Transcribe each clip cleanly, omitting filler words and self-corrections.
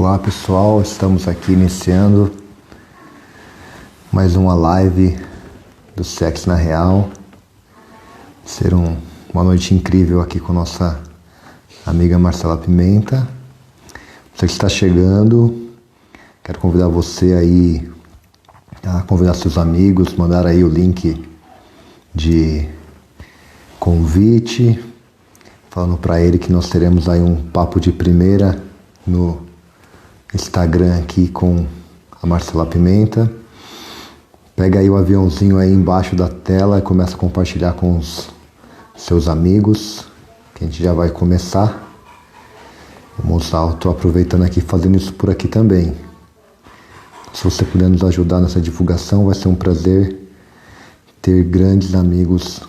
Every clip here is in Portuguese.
Olá pessoal, estamos aqui iniciando mais uma live do Sexo na Real. Vai ser uma noite incrível aqui com nossa amiga Marcela Pimenta. Você que está chegando, quero convidar você aí a convidar seus amigos, mandar aí o link de convite, falando para ele que nós teremos aí um papo de primeira no Instagram aqui com a Marcela Pimenta. Pega aí o aviãozinho aí embaixo da tela e começa a compartilhar com os seus amigos, que a gente já vai começar. Vamos lá, eu tô aproveitando aqui, fazendo isso por aqui também. Se você puder nos ajudar nessa divulgação, vai ser um prazer ter grandes amigos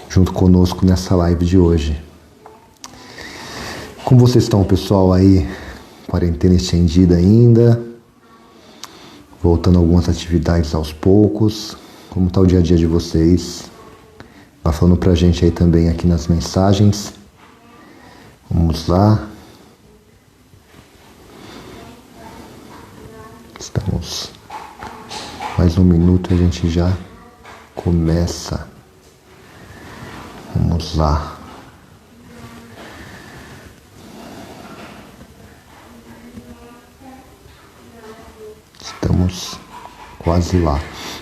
junto conosco nessa live de hoje. Como vocês estão, pessoal, aí? Quarentena estendida ainda, voltando a algumas atividades aos poucos. Como está o dia a dia de vocês? Vai falando pra gente aí também aqui nas mensagens. Vamos lá. Estamos mais um minuto e a gente já começa. Vamos lá. Estamos quase lá.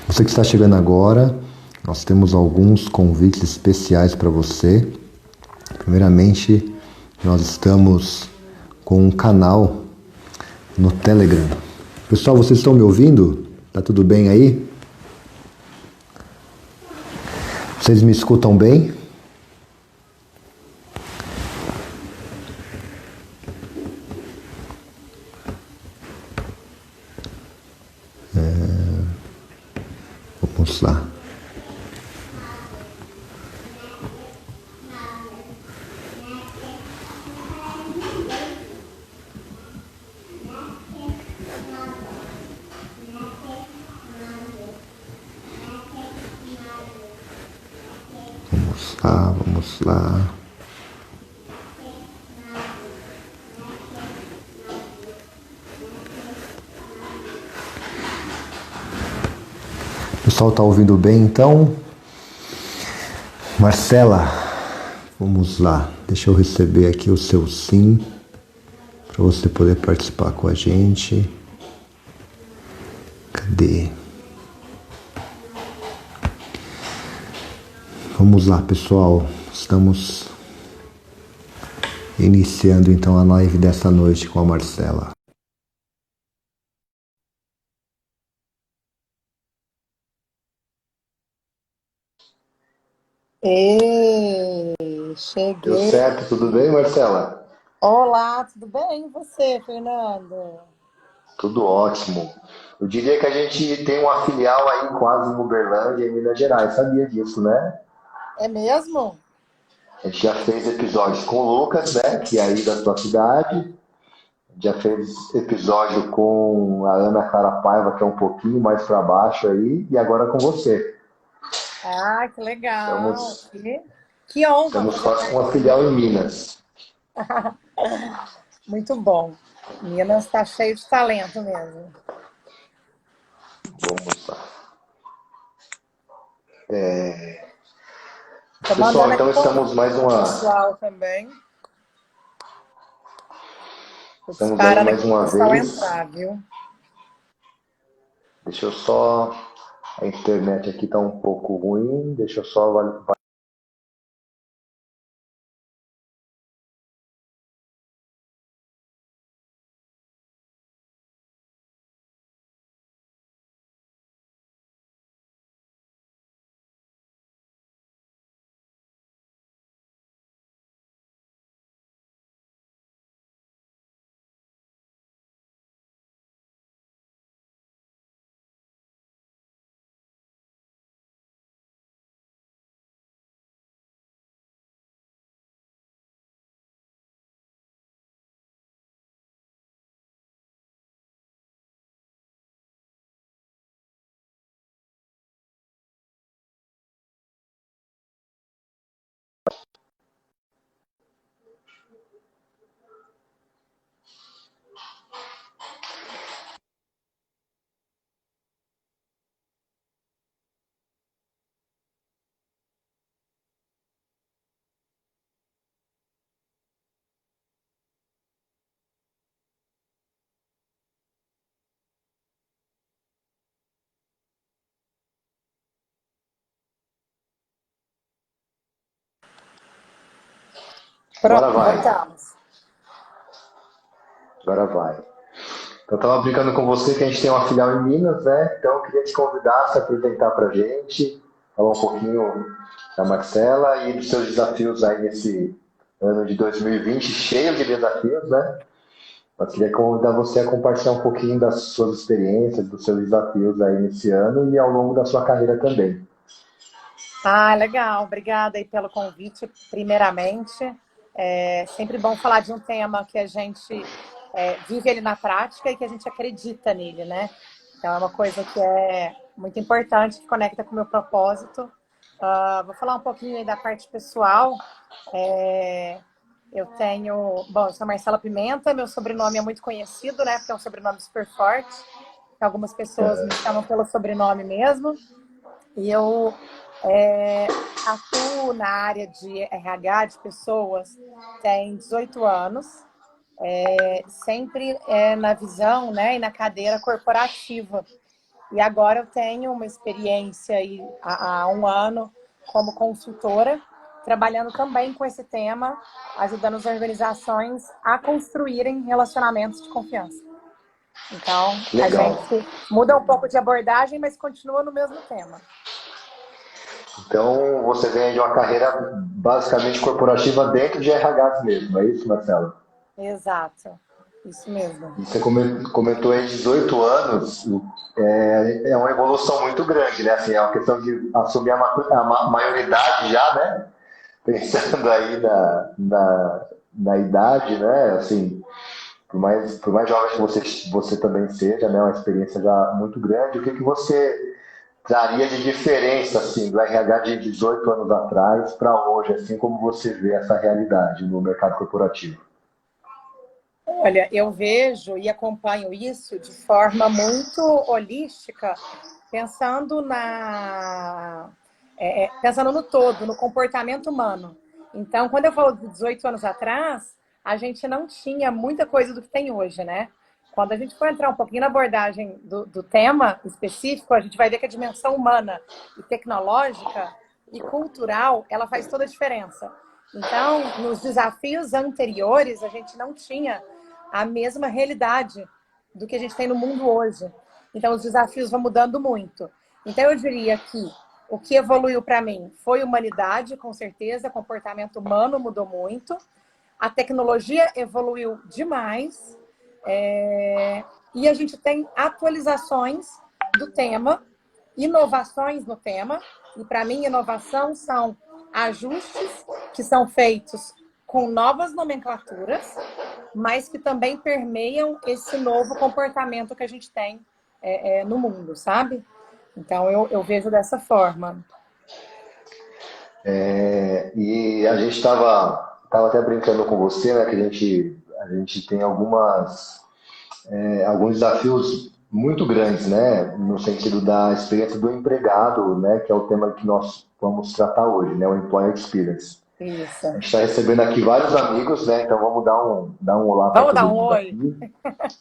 Você que está chegando agora, nós temos alguns convites especiais para você. Primeiramente, nós estamos com um canal no Telegram. Pessoal, vocês estão me ouvindo? Tá tudo bem aí? Vocês me escutam bem? Vamos lá. Vamos lá. O pessoal tá ouvindo bem, então? Marcela, vamos lá. Deixa eu receber aqui o seu sim, para você poder participar com a gente. Cadê? Vamos lá, pessoal. Estamos iniciando então a live dessa noite com a Marcela. Ei, Deu cheguei. certo, tudo bem, Marcela? Olá, tudo bem? E você, Fernando? Tudo ótimo. Eu diria que a gente tem uma filial aí quase em Uberlândia, em Minas Gerais. Sabia disso, né? É mesmo? A gente já fez episódios com o Lucas, né? Que é aí da sua cidade. Já fez episódio com a Ana Clara Paiva, que é um pouquinho mais para baixo aí. E agora com você. Ah, que legal. Estamos, Que honra estamos fazer quase com parte uma de filial Minas. em Minas. Muito bom. Minas está cheio de talento mesmo. Vamos lá. Tô Pessoal, mandando então aqui estamos convite mais pro uma. pessoal também. Tô Estamos aí disparando aqui mais pro uma pessoal vez. entrar, viu? Deixa eu só. A internet aqui está um pouco ruim. Deixa eu só. Agora Pronto, vai. voltamos. Agora vai. Eu estava brincando com você que a gente tem uma filial em Minas, né? Então eu queria te convidar a se apresentar para a gente, falar um pouquinho da Marcela e dos seus desafios aí nesse ano de 2020, cheio de desafios, né? Eu queria convidar você a compartilhar um pouquinho das suas experiências, dos seus desafios aí nesse ano e ao longo da sua carreira também. Ah, legal. Obrigada aí pelo convite, primeiramente. É sempre bom falar de um tema que a gente vive ele na prática e que a gente acredita nele, né? Então, é uma coisa que é muito importante, que conecta com o meu propósito. Vou falar um pouquinho aí da parte pessoal. É, eu sou Marcela Pimenta, meu sobrenome é muito conhecido, né? Porque é um sobrenome super forte. Algumas pessoas me chamam pelo sobrenome mesmo. E eu atuo na área de RH de pessoas tem 18 anos, sempre na visão, né, e na cadeira corporativa. E agora eu tenho uma experiência aí, há um ano como consultora, trabalhando também com esse tema, ajudando as organizações a construírem relacionamentos de confiança. Então, a Legal. gente muda um pouco de abordagem, mas continua no mesmo tema. Então você vem de uma carreira basicamente corporativa dentro de RH mesmo, é isso, Marcelo? Exato, isso mesmo. E você comentou em 18 anos, é uma evolução muito grande, né? Assim, é uma questão de assumir a maioridade já, né? Pensando aí na idade, né? Assim, por mais jovem que você também seja, né? Uma experiência já muito grande. O que você traria de diferença, assim, do RH de 18 anos atrás para hoje, assim, como você vê essa realidade no mercado corporativo? Olha, eu vejo e acompanho isso de forma muito holística, pensando pensando no todo, no comportamento humano. Então, quando eu falo de 18 anos atrás, a gente não tinha muita coisa do que tem hoje, né? Quando a gente for entrar um pouquinho na abordagem do tema específico, a gente vai ver que a dimensão humana e tecnológica e cultural, ela faz toda a diferença. Então, nos desafios anteriores, a gente não tinha a mesma realidade do que a gente tem no mundo hoje. Então, os desafios vão mudando muito. Então, eu diria que o que evoluiu para mim foi humanidade, com certeza, comportamento humano mudou muito, a tecnologia evoluiu demais, e a gente tem atualizações do tema, inovações no tema, e para mim, inovação são ajustes que são feitos com novas nomenclaturas, mas que também permeiam esse novo comportamento que a gente tem no mundo, sabe? Então, eu vejo dessa forma. E a gente tava até brincando com você, né, que a gente tem alguns desafios muito grandes, né, no sentido da experiência do empregado, né, que é o tema que nós vamos tratar hoje, né, o Employer Experience. A Isso. gente está recebendo aqui vários amigos, né, então vamos dar um olá para Vamos dar todo um mundo oi? aqui.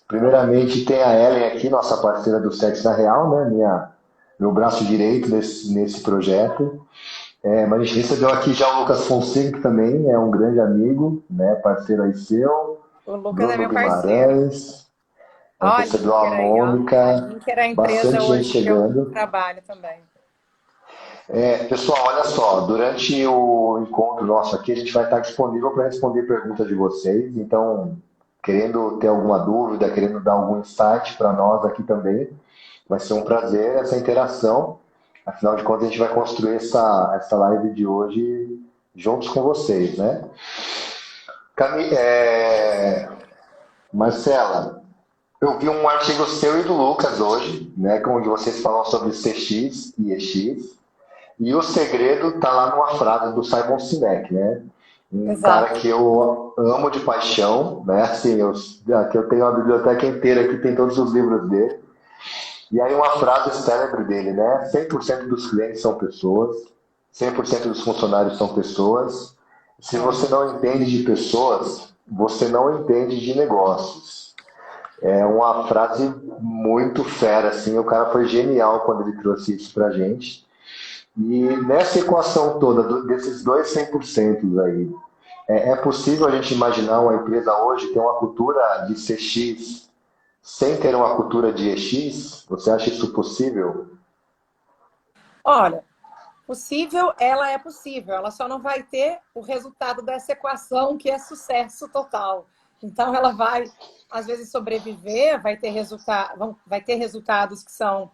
Primeiramente tem a Ellen aqui, nossa parceira do Sexo na Real, né, meu braço direito nesse projeto. Mas a gente recebeu aqui já o Lucas Fonseca, que também é um grande amigo, né, parceiro aí seu, O Lucas é Bruno meu parceiro. Guimarães, a Ó, gente a recebeu a Linker aí, ó. A Mônica, Linker é a empresa bastante gente hoje que eu chegando. trabalho também. Pessoal, olha só, durante o encontro nosso aqui, a gente vai estar disponível para responder perguntas de vocês, então, querendo ter alguma dúvida, querendo dar algum insight para nós aqui também, vai ser um prazer essa interação. Afinal de contas, a gente vai construir essa live de hoje juntos com vocês, né? Marcela, eu vi um artigo seu e do Lucas hoje, né, onde vocês falam sobre CX e EX, e o segredo está lá numa frase do Simon Sinek, né? Um cara Exato. que eu amo de paixão, né? Assim, aqui eu tenho uma biblioteca inteira que tem todos os livros dele. E aí uma frase célebre dele, né? 100% dos clientes são pessoas, 100% dos funcionários são pessoas. Se É. você não entende de pessoas, você não entende de negócios. É uma frase muito fera, assim, o cara foi genial quando ele trouxe isso pra gente. E nessa equação toda, desses dois 100% aí, É possível a gente imaginar uma empresa hoje ter uma cultura de CX sem ter uma cultura de EX? Você acha isso possível? Olha, possível, ela é possível, ela só não vai ter o resultado dessa equação que é sucesso total. Então, ela vai, às vezes, sobreviver, vai ter resultados que são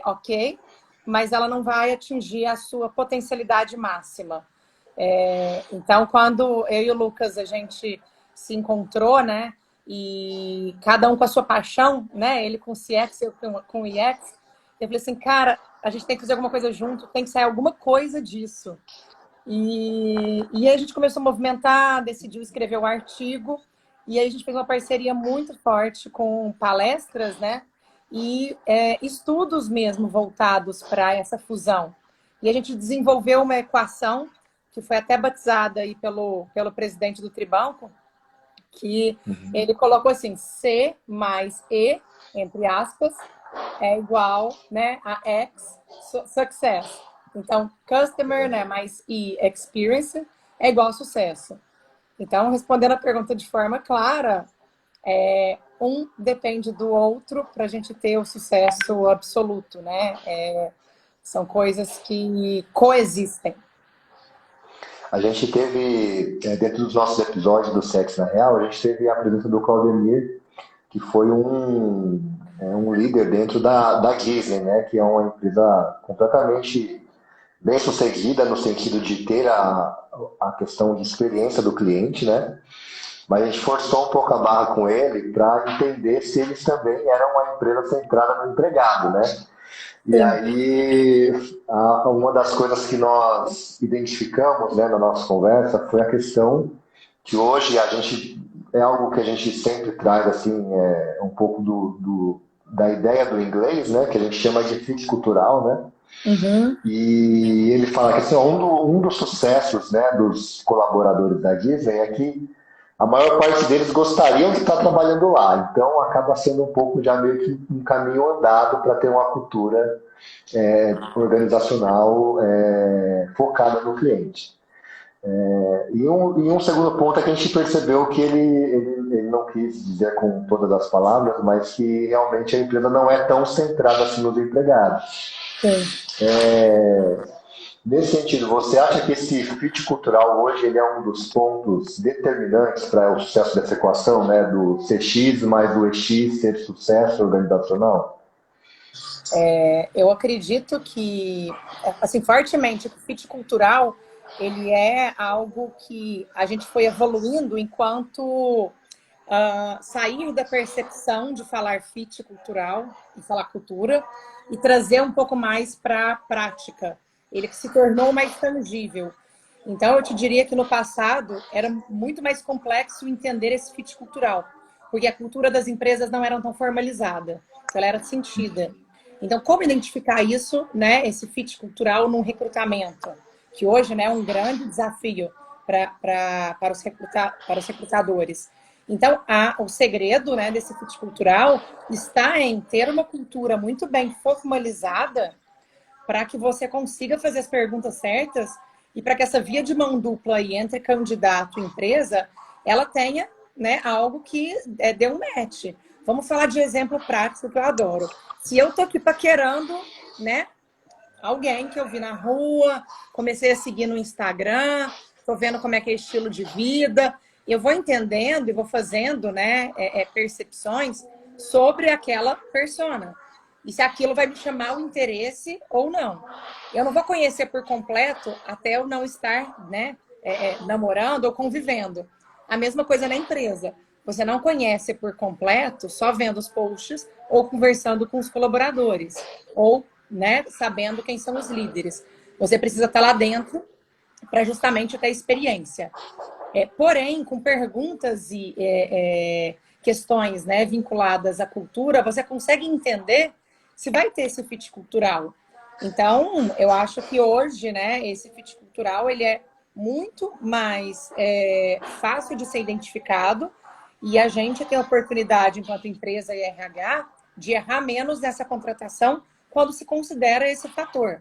ok, mas ela não vai atingir a sua potencialidade máxima. Então, quando eu e o Lucas, a gente se encontrou, né, e cada um com a sua paixão, né, ele com CX, eu com UX, eu falei assim, cara, a gente tem que fazer alguma coisa junto, tem que sair alguma coisa disso. E aí a gente começou a movimentar, decidiu escrever o artigo, e aí a gente fez uma parceria muito forte com palestras, né? E estudos mesmo voltados para essa fusão. E a gente desenvolveu uma equação que foi até batizada aí pelo presidente do Tribanco, que ele colocou assim, C mais E, entre aspas, é igual, né, a X, success. Então, customer, né, mais E, experience, é igual a sucesso. Então, respondendo a pergunta de forma clara, um depende do outro para a gente ter o sucesso absoluto, né? São coisas que coexistem. A gente teve, dentro dos nossos episódios do Sexo na Real, a gente teve a presença do Claudemir, que foi um líder dentro da Disney, né? Que é uma empresa completamente bem sucedida no sentido de ter a questão de experiência do cliente, né? Mas a gente forçou um pouco a barra com ele para entender se eles também eram uma empresa centrada no empregado, né? E Sim. aí, uma das coisas que nós identificamos, né, na nossa conversa foi a questão que hoje a gente é algo que a gente sempre traz assim, um pouco da ideia do inglês, né, que a gente chama de fit cultural, né? Uhum. E ele fala que assim, um dos sucessos, né, dos colaboradores da Disney é que a maior parte deles gostariam de estar trabalhando lá. Então acaba sendo um pouco já meio que um caminho andado para ter uma cultura organizacional focada no cliente. E um segundo ponto é que a gente percebeu que ele não quis dizer com todas as palavras, mas que realmente a empresa não é tão centrada assim nos empregados. Sim. Nesse sentido, você acha que esse fit cultural hoje ele é um dos pontos determinantes para o sucesso dessa equação, né? Do CX mais o EX ser sucesso organizacional? Eu acredito que, assim, fortemente, que o fit cultural, ele é algo que a gente foi evoluindo enquanto sair da percepção de falar fit cultural e falar cultura e trazer um pouco mais para a prática. Ele que se tornou mais tangível. Então, eu te diria que no passado era muito mais complexo entender esse fit cultural, porque a cultura das empresas não era tão formalizada, ela era sentida. Então, como identificar isso, né, esse fit cultural num recrutamento, que hoje, né, é um grande desafio para os recrutadores. Então, o segredo, né, desse fit cultural está em ter uma cultura muito bem formalizada para que você consiga fazer as perguntas certas e para que essa via de mão dupla aí entre candidato e empresa, ela tenha, né, algo que dê um match. Vamos falar de exemplo prático que eu adoro. Se eu tô aqui paquerando, né, alguém que eu vi na rua, comecei a seguir no Instagram, tô vendo como é que é estilo de vida, eu vou entendendo e vou fazendo, né, percepções sobre aquela persona. E se aquilo vai me chamar o interesse ou não. Eu não vou conhecer por completo até eu não estar, né, namorando ou convivendo. A mesma coisa na empresa. Você não conhece por completo só vendo os posts ou conversando com os colaboradores. Ou, né, sabendo quem são os líderes. Você precisa estar lá dentro para justamente ter experiência. Porém, com perguntas e questões, né, vinculadas à cultura, você consegue entender se vai ter esse fit cultural. Então, eu acho que hoje, né, esse fit cultural ele é muito mais fácil de ser identificado e a gente tem a oportunidade, enquanto empresa e RH, de errar menos nessa contratação quando se considera esse fator.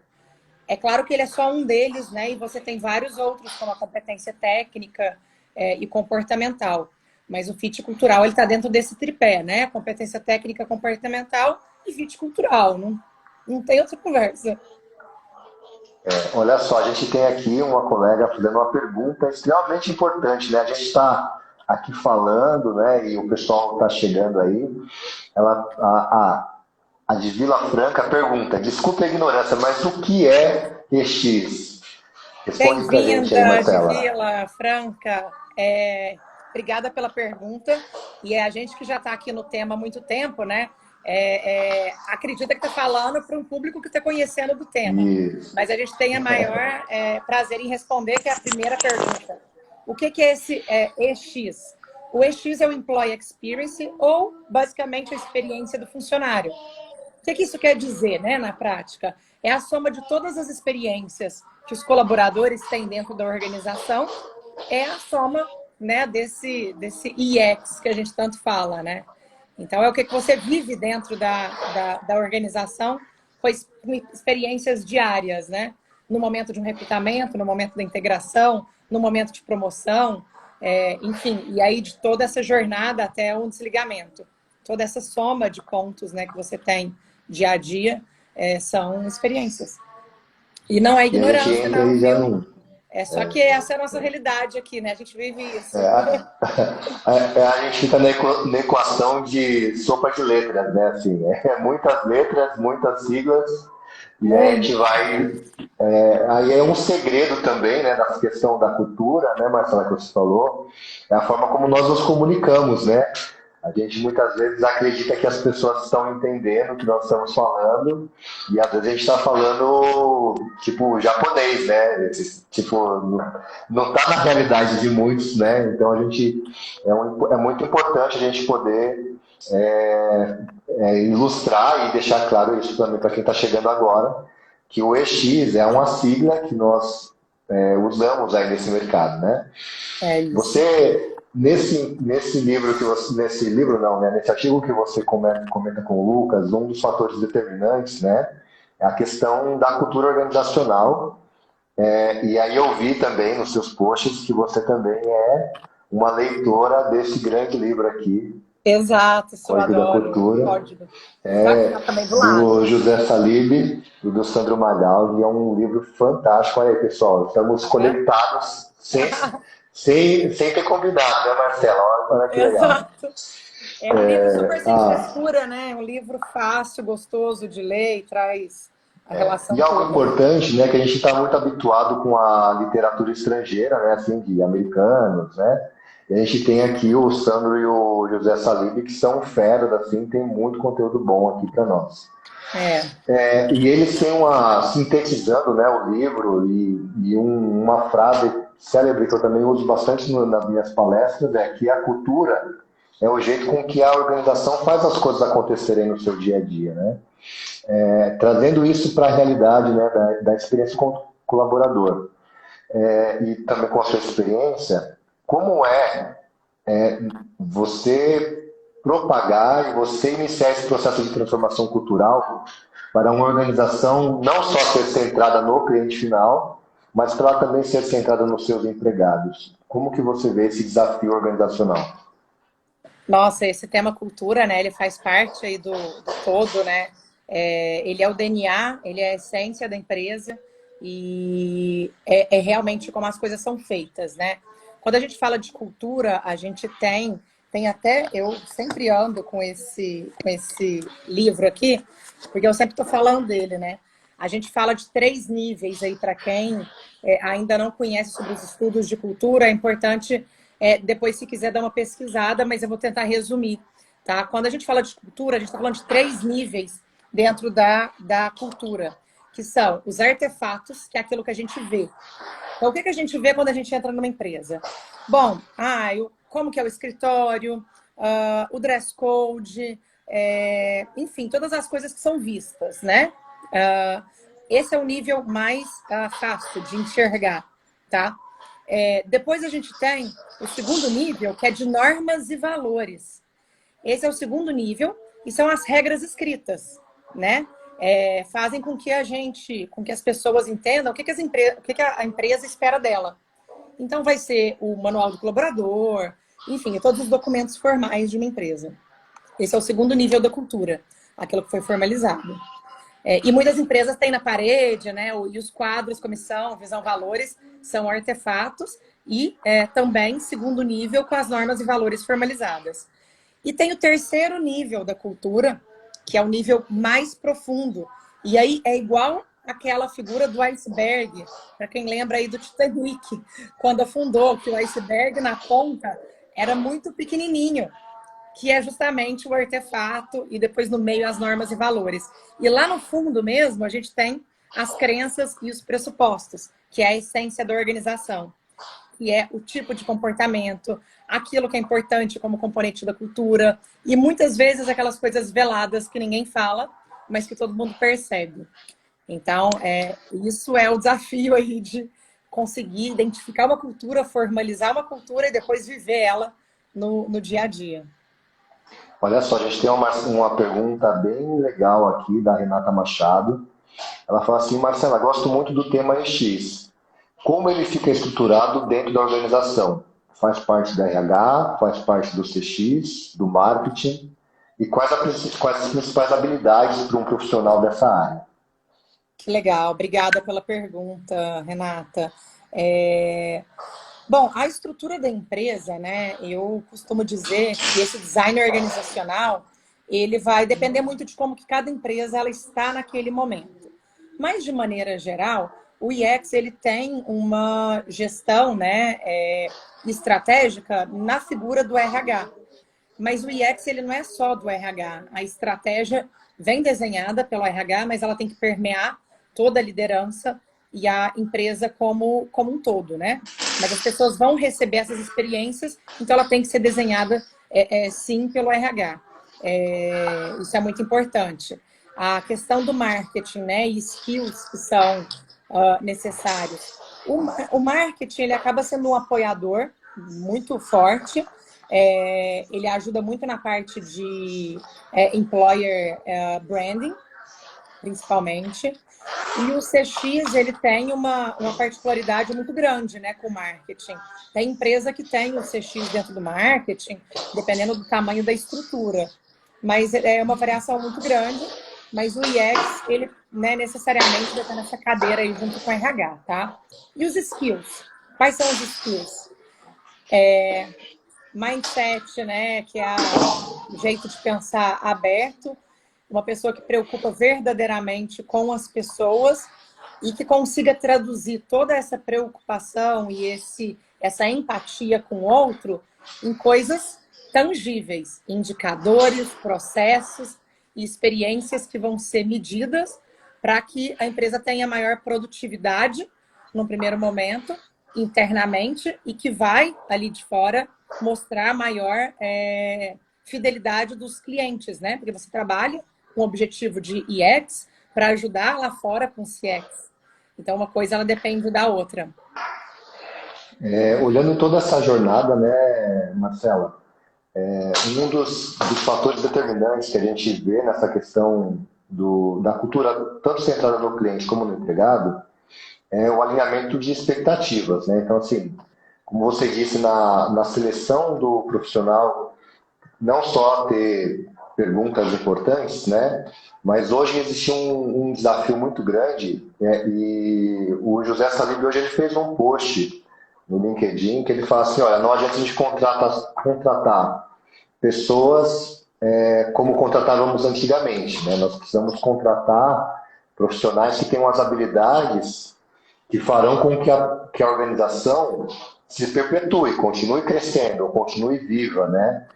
É claro que ele é só um deles, né? E você tem vários outros, como a competência técnica, e comportamental. Mas o fit cultural ele está dentro desse tripé, né? Competência técnica comportamental e fit cultural. Não tem outra conversa. Olha só, a gente tem aqui uma colega fazendo uma pergunta extremamente importante, né? A gente está aqui falando, né? E o pessoal está chegando aí. A de Vila Franca pergunta: desculpe a ignorância, mas o que é EX? Responde pra gente aí, Bem-vinda, de Marcela. Vila Franca. Obrigada pela pergunta. E é a gente que já está aqui no tema há muito tempo, né? Acredita que está falando para um público que está conhecendo do tema. Isso. Mas a gente tem a maior prazer em responder, que é a primeira pergunta. O que é esse EX? O EX é o Employee Experience, ou basicamente a experiência do funcionário. O que isso quer dizer, né, na prática? É a soma de todas as experiências que os colaboradores têm dentro da organização, é a soma, né, desse EX que a gente tanto fala, né? Então, é o que você vive dentro da organização, com experiências diárias, né? No momento de um recrutamento, no momento da integração, no momento de promoção, enfim, e aí de toda essa jornada até um desligamento. Toda essa soma de pontos, né, que você tem dia a dia, são experiências. E não é ignorância, não, viu? Só que essa é a nossa realidade aqui, né? A gente vive isso. A gente fica na equação de sopa de letras, né? Assim, muitas letras, muitas siglas, e aí a gente vai. Aí é um segredo também, né, da questão da cultura, né, Marcela, que você falou, é a forma como nós nos comunicamos, né? A gente muitas vezes acredita que as pessoas estão entendendo o que nós estamos falando, e às vezes a gente está falando, tipo, japonês, né? Tipo, não está na realidade de muitos, né? Então a gente, é muito importante a gente poder ilustrar e deixar claro isso também para quem está chegando agora, que o EX é uma sigla que nós usamos aí nesse mercado, né? É isso. Você... Nesse livro que você, nesse livro não, né? Nesse artigo que você comenta com o Lucas, um dos fatores determinantes, né, é a questão da cultura organizacional. E aí eu vi também nos seus posts que você também é uma leitora desse grande livro aqui. Exato, isso eu Código da adoro. Cultura. Código. Também do lado. Do José Salib e do Sandro Magal, e é um livro fantástico. Olha aí, pessoal, estamos conectados sem ter convidado, né, Marcela? Olha que legal. Exato. É um livro super sem frescura, né? É um livro fácil, gostoso de ler e traz a relação. E algo importante, né, que a gente está muito habituado com a literatura estrangeira, né, assim, de americanos, né? E a gente tem aqui o Sandro e o José Salib, que são feras, assim, tem muito conteúdo bom aqui para nós. E eles têm sintetizando, né, o livro, e uma frase célebre que eu também uso bastante nas minhas palestras, é que a cultura é o jeito com que a organização faz as coisas acontecerem no seu dia a dia, né? Trazendo isso para a realidade, né, da experiência com o colaborador. E também com a sua experiência, como você propagar e você iniciar esse processo de transformação cultural para uma organização não só ser centrada no cliente final, mas para ela também ser centrada nos seus empregados. Como que você vê esse desafio organizacional? Nossa, esse tema cultura, né, ele faz parte aí do todo, né? Ele é o DNA, ele é a essência da empresa e é realmente como as coisas são feitas, né? Quando a gente fala de cultura, a gente tem até, eu sempre ando com esse livro aqui, porque eu sempre estou falando dele, né? A gente fala de 3 níveis aí para quem ainda não conhece sobre os estudos de cultura, é importante depois, se quiser, dar uma pesquisada, mas eu vou tentar resumir, tá? Quando a gente fala de cultura, a gente está falando de 3 níveis dentro da cultura, que são os artefatos, que é aquilo que a gente vê. Então, o que a gente vê quando a gente entra numa empresa? Bom, como que é o escritório, o dress code, enfim, todas as coisas que são vistas, né? Esse é o nível mais fácil de enxergar, tá? Depois a gente tem o segundo nível, que é de normas e valores. Esse é o segundo nível, e são as regras escritas, né? Fazem com que as pessoas entendam o que a empresa espera dela. Então, vai ser o manual do colaborador, enfim, todos os documentos formais de uma empresa. Esse é o segundo nível da cultura, aquilo que foi formalizado. E muitas empresas têm na parede, né? E os quadros, comissão, visão, valores, são artefatos. E também, segundo nível, com as normas e valores formalizadas. E tem o terceiro nível da cultura, que é o nível mais profundo. E aí é igual aquela figura do iceberg, para quem lembra aí do Titanic, quando afundou, que o iceberg na ponta era muito pequenininho, que é justamente o artefato e depois no meio as normas e valores. E lá no fundo mesmo a gente tem as crenças e os pressupostos, que é a essência da organização, que é o tipo de comportamento, aquilo que é importante como componente da cultura, e muitas vezes aquelas coisas veladas que ninguém fala, mas que todo mundo percebe. Então, isso é o desafio aí de conseguir identificar uma cultura, formalizar uma cultura e depois viver ela no dia a dia. Olha só, a gente tem uma pergunta bem legal aqui da Renata Machado. Ela fala assim: Marcela, gosto muito do tema EX. Como ele fica estruturado dentro da organização? Faz parte da RH, faz parte do CX, do marketing? E quais as principais habilidades para um profissional dessa área? Que legal, obrigada pela pergunta, Renata. Bom, a estrutura da empresa, né? Eu costumo dizer que esse design organizacional, ele vai depender muito de como que cada empresa ela está naquele momento. Mas, de maneira geral, o UX ele tem uma gestão, né, estratégica na figura do RH. Mas o UX ele não é só do RH. A estratégia vem desenhada pelo RH, mas ela tem que permear toda a liderança e a empresa como um todo, né? Mas as pessoas vão receber essas experiências, então ela tem que ser desenhada, sim, pelo RH. Isso é muito importante. A questão do marketing, né, e skills que são necessários. O marketing ele acaba sendo um apoiador muito forte. Ele ajuda muito na parte de employer branding, principalmente. E o CX, ele tem uma particularidade muito grande, né, com o marketing. Tem empresa que tem o CX dentro do marketing, dependendo do tamanho da estrutura. Mas é uma variação muito grande. Mas o UX, ele, né, necessariamente vai estar nessa cadeira aí junto com o RH, tá? E os skills? Quais são os skills? Mindset, né, que é o jeito de pensar aberto, uma pessoa que preocupa verdadeiramente com as pessoas e que consiga traduzir toda essa preocupação e essa empatia com o outro em coisas tangíveis, indicadores, processos e experiências que vão ser medidas para que a empresa tenha maior produtividade no primeiro momento, internamente, e que vai, ali de fora, mostrar maior fidelidade dos clientes, né? Porque você trabalha com o objetivo de UX para ajudar lá fora com CX. Então, uma coisa, ela depende da outra. Olhando toda essa jornada, né, Marcela, um dos fatores determinantes que a gente vê nessa questão da cultura, tanto centrada no cliente como no empregado, é o alinhamento de expectativas, né? Então, assim, como você disse, na seleção do profissional, não só ter perguntas importantes, né? Mas hoje existe um desafio muito grande, e o José Salib hoje ele fez um post no LinkedIn que ele fala assim: olha, não adianta a gente contratar pessoas como contratávamos antigamente, né? Nós precisamos contratar profissionais que tenham as habilidades que farão com que a organização se perpetue, continue crescendo, continue viva, né?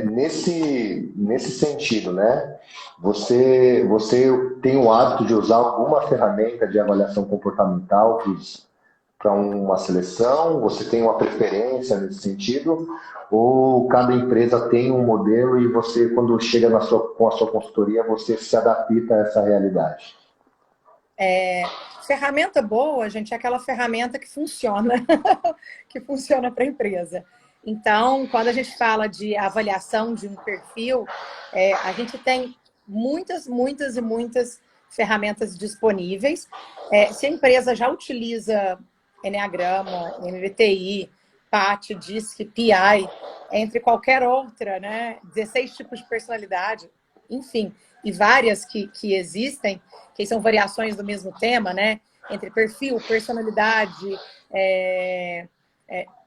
Nesse sentido, né? Você tem o hábito de usar alguma ferramenta de avaliação comportamental para uma seleção? Você tem uma preferência nesse sentido? Ou cada empresa tem um modelo e você, quando chega com a sua consultoria, você se adapta a essa realidade? Ferramenta boa, gente, é aquela ferramenta que funciona, que funciona para a empresa. Então, quando a gente fala de avaliação de um perfil, a gente tem muitas ferramentas disponíveis. Se a empresa já utiliza Enneagrama, MBTI, PAT, DISC, PI, entre qualquer outra, né? 16 tipos de personalidade, enfim, e várias que existem, que são variações do mesmo tema, né? Entre perfil, personalidade,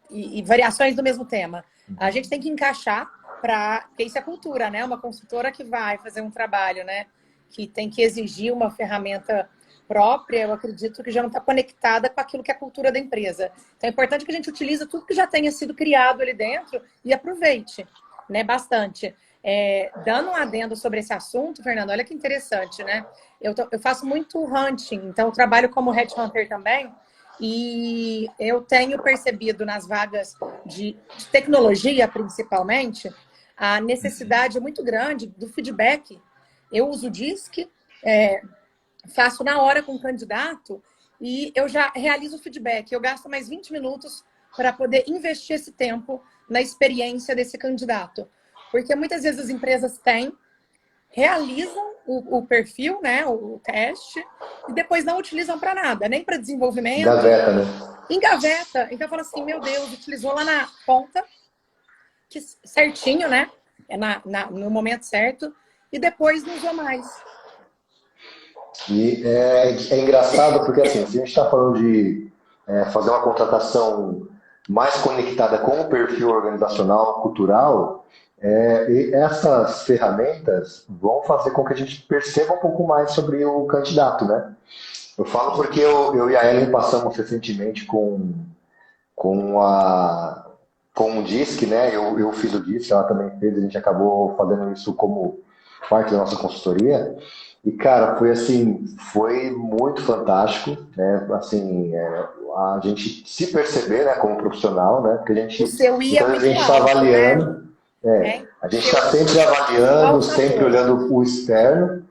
e variações do mesmo tema. A gente tem que encaixar porque isso é cultura, né? Uma consultora que vai fazer um trabalho, né? Que tem que exigir uma ferramenta própria, eu acredito que já não está conectada com aquilo que é a cultura da empresa. Então é importante que a gente utilize tudo que já tenha sido criado ali dentro e aproveite, né? Bastante. Dando um adendo sobre esse assunto, Fernando, olha que interessante, né? Eu faço muito hunting, então eu trabalho como headhunter também, e eu tenho percebido nas vagas de tecnologia, principalmente, a necessidade muito grande do feedback. Eu uso o DISC, faço na hora com o candidato e eu já realizo o feedback. Eu gasto mais 20 minutos para poder investir esse tempo na experiência desse candidato. Porque muitas vezes as empresas realizam o perfil, né, o teste, e depois não utilizam para nada, nem para desenvolvimento. Gaveta, né? Engaveta. Então fala assim, meu Deus, utilizou lá na ponta, que certinho, né? No momento certo, e depois não usou mais. E é engraçado porque, assim, se a gente está falando de fazer uma contratação mais conectada com o perfil organizacional, cultural, e essas ferramentas vão fazer com que a gente perceba um pouco mais sobre o candidato, né? Eu falo porque eu e a Ellen passamos recentemente com o DISC, né? Eu fiz o DISC, ela também fez, a gente acabou fazendo isso como parte da nossa consultoria. E, cara, foi assim, foi muito fantástico, né? Assim, a gente se perceber, né, como profissional, né? Porque a gente, o seu I é muitas vezes a muito gente está alto, avaliando, né? a gente está sempre avaliando, sempre Faltador. olhando o externo,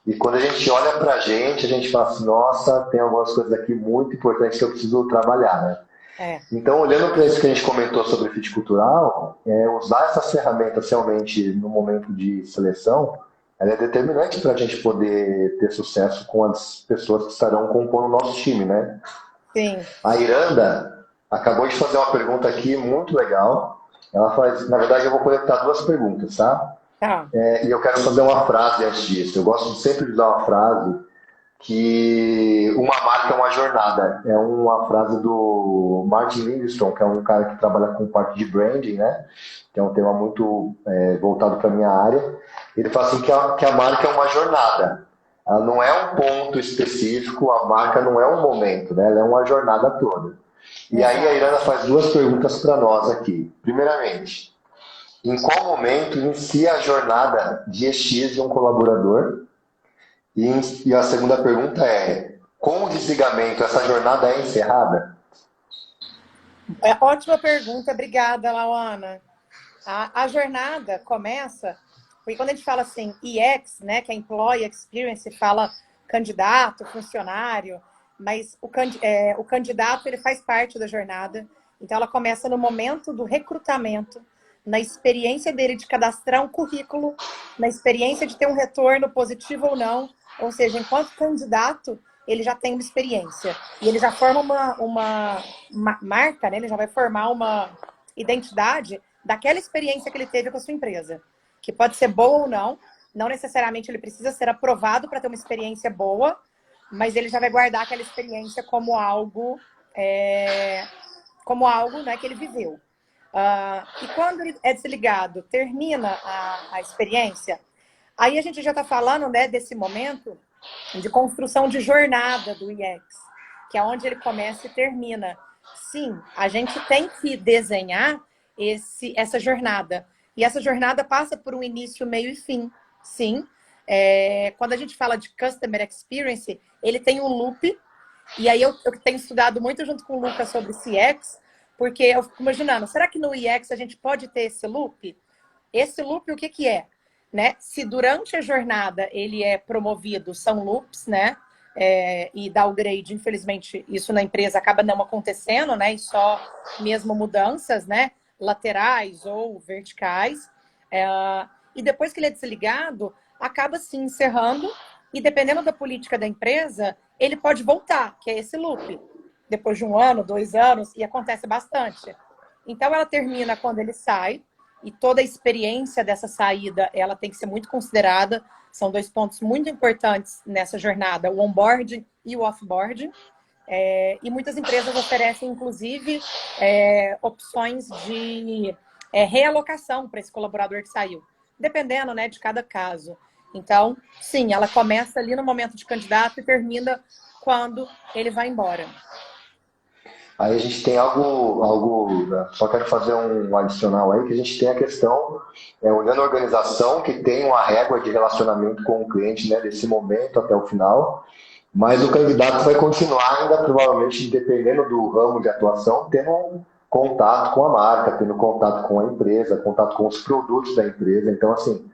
e quando a gente olha pra gente, a gente fala assim, nossa, tem algumas coisas aqui muito importantes que eu preciso trabalhar, né? Então, olhando para isso que a gente comentou sobre fit cultural, usar essas ferramentas realmente no momento de seleção, ela é determinante para a gente poder ter sucesso com as pessoas que estarão compondo o nosso time, né? Sim. A Iranda acabou de fazer uma pergunta aqui muito legal. Ela faz, na verdade, eu vou conectar duas perguntas, tá? Tá. E eu quero fazer uma frase antes disso. Eu gosto sempre de usar uma frase que uma marca é uma jornada. É uma frase do Martin Lindstrom, que é um cara que trabalha com parte de branding, né? Que é um tema muito voltado para a minha área. Ele fala assim que a marca é uma jornada. Ela não é um ponto específico, a marca não é um momento, né? Ela é uma jornada toda. E aí a Irana faz duas perguntas para nós aqui. Primeiramente, em qual momento inicia a jornada de EX de um colaborador? E a segunda pergunta é, com o desligamento, essa jornada é encerrada? Ótima pergunta, obrigada, Lauana. A jornada começa, porque quando a gente fala assim, EX, né, que é Employee Experience, fala candidato, funcionário, mas o candidato ele faz parte da jornada, então ela começa no momento do recrutamento, na experiência dele de cadastrar um currículo, na experiência de ter um retorno positivo ou não, ou seja, enquanto candidato, ele já tem uma experiência, e ele já forma uma marca, né, ele já vai formar uma identidade daquela experiência que ele teve com a sua empresa, que pode ser boa ou não, não necessariamente ele precisa ser aprovado para ter uma experiência boa, mas ele já vai guardar aquela experiência como algo, né, que ele viveu. E quando ele é desligado, termina a experiência, aí a gente já está falando, né, desse momento de construção de jornada do EX, que é onde ele começa e termina. Sim, a gente tem que desenhar essa jornada. E essa jornada passa por um início, meio e fim. Sim. Quando a gente fala de Customer Experience, ele tem um loop. E aí eu tenho estudado muito junto com o Lucas sobre CX, porque eu fico imaginando, será que no EX a gente pode ter esse loop? Esse loop, o que é? Né? Se durante a jornada ele é promovido, são loops, né? E downgrade, infelizmente, isso na empresa acaba não acontecendo, né? E só mesmo mudanças, né? Laterais ou verticais. E depois que ele é desligado, acaba se encerrando e dependendo da política da empresa, ele pode voltar, que é esse loop. depois de 1 ano, 2 anos, e acontece bastante. Então, ela termina quando ele sai, e toda a experiência dessa saída, ela tem que ser muito considerada. São 2 pontos muito importantes nessa jornada, o onboarding e o offboarding. E muitas empresas oferecem, inclusive, opções de realocação para esse colaborador que saiu, dependendo, né, de cada caso. Então, sim, ela começa ali no momento de candidato e termina quando ele vai embora. Aí a gente tem só quero fazer um adicional aí, que a gente tem a questão, olhando a organização, que tem uma régua de relacionamento com o cliente, né, desse momento até o final, mas o candidato vai continuar ainda, provavelmente, dependendo do ramo de atuação, tendo um contato com a marca, tendo contato com a empresa, contato com os produtos da empresa. Então, assim,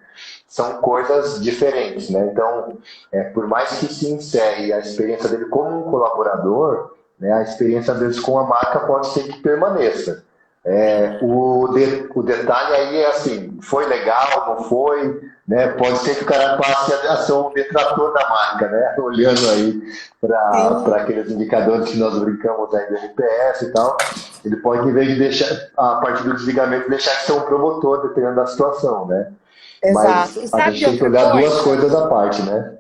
são coisas diferentes, né? Então, por mais que se encerre a experiência dele como um colaborador, né, a experiência deles com a marca pode ser que permaneça. O detalhe aí é assim, foi legal, não foi, né? Pode ser que o cara passe a ser um detrator da marca, né? Olhando aí para aqueles indicadores que nós brincamos aí do NPS e tal, ele pode, em vez de deixar, a partir do desligamento, deixar de ser um promotor, dependendo da situação, né? Exato. Mas a gente tem que olhar duas coisas à parte, né?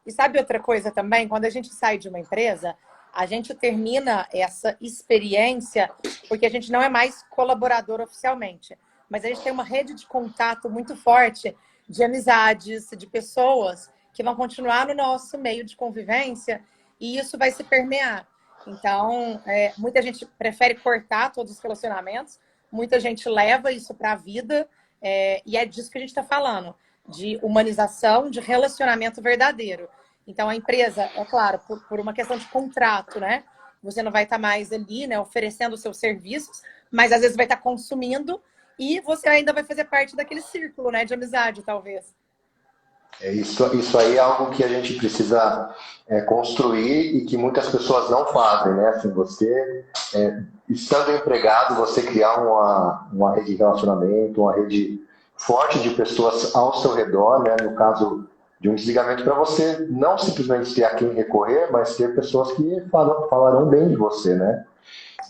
E sabe outra coisa também? Quando a gente sai de uma empresa, a gente termina essa experiência porque a gente não é mais colaborador oficialmente, mas a gente tem uma rede de contato muito forte de amizades, de pessoas que vão continuar no nosso meio de convivência e isso vai se permear. Então, muita gente prefere cortar todos os relacionamentos, muita gente leva isso para a vida e é disso que a gente está falando, de humanização, de relacionamento verdadeiro. Então, a empresa, é claro, por uma questão de contrato, né? Você não vai estar mais ali, né, oferecendo os seus serviços, mas às vezes vai estar consumindo e você ainda vai fazer parte daquele círculo, né, de amizade, talvez. Isso aí é algo que a gente precisa construir e que muitas pessoas não fazem, né? Assim, você, estando empregado, você criar uma rede de relacionamento, uma rede forte de pessoas ao seu redor, né? No caso de um desligamento, para você não simplesmente ter a quem recorrer, mas ter pessoas que falarão bem de você, né?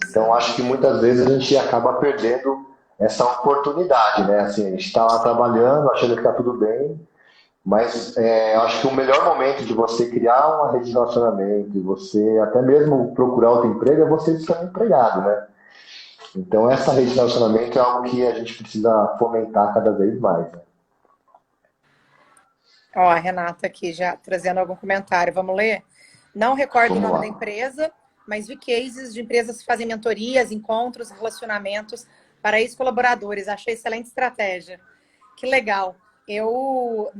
Então, acho que muitas vezes a gente acaba perdendo essa oportunidade, né? Assim, a gente está lá trabalhando, achando que está tudo bem, mas eu acho que o melhor momento de você criar uma rede de relacionamento, de você até mesmo procurar outro emprego, é você estar empregado, né? Então, essa rede de relacionamento é algo que a gente precisa fomentar cada vez mais, né? Ó, a Renata aqui já trazendo algum comentário. Vamos ler? Não recordo o nome da empresa, mas vi cases de empresas que fazem mentorias, encontros, relacionamentos para ex-colaboradores. Achei excelente estratégia. Que legal. Eu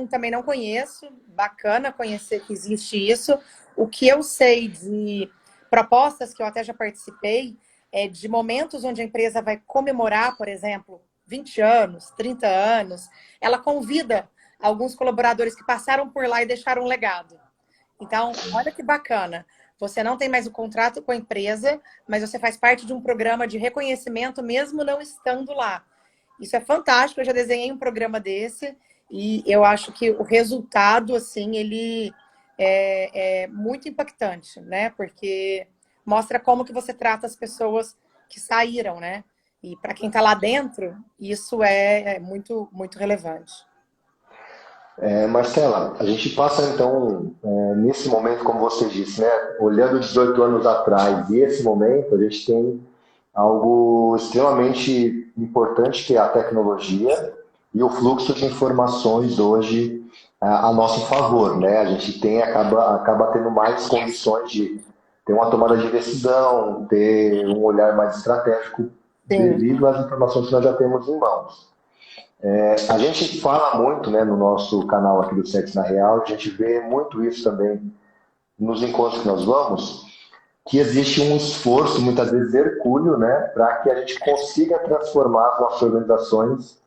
também não conheço. Bacana conhecer que existe isso. O que eu sei de propostas que eu até já participei é de momentos onde a empresa vai comemorar, por exemplo, 20 anos, 30 anos. Ela convida alguns colaboradores que passaram por lá e deixaram um legado. Então, olha que bacana. Você não tem mais o contrato com a empresa, mas você faz parte de um programa de reconhecimento mesmo não estando lá. Isso é fantástico. Eu já desenhei um programa desse e eu acho que o resultado, assim, ele é muito impactante, né? Porque mostra como que você trata as pessoas que saíram, né? E para quem está lá dentro, isso é muito, muito relevante. Marcela, a gente passa então, nesse momento, como você disse, né, olhando 18 anos atrás e esse momento, a gente tem algo extremamente importante que é a tecnologia e o fluxo de informações hoje a nosso favor, né? A gente acaba tendo mais condições de ter uma tomada de decisão, ter um olhar mais estratégico devido às informações que nós já temos em mãos. A gente fala muito, né, no nosso canal aqui do Sexo na Real, a gente vê muito isso também nos encontros que nós vamos, que existe um esforço, muitas vezes hercúleo, né, para que a gente consiga transformar as nossas organizações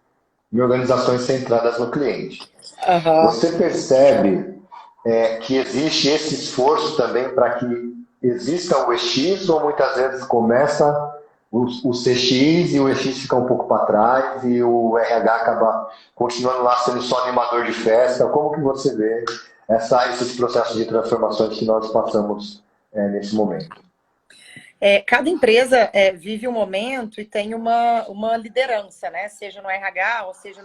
em organizações centradas no cliente. Uhum. Você percebe que existe esse esforço também para que exista o EX, ou muitas vezes começa o CX e o EX fica um pouco para trás e o RH acaba continuando lá sendo só animador de festa? Como que você vê esses processos de transformações que nós passamos nesse momento? Cada empresa vive um momento e tem uma liderança, né? Seja no RH ou seja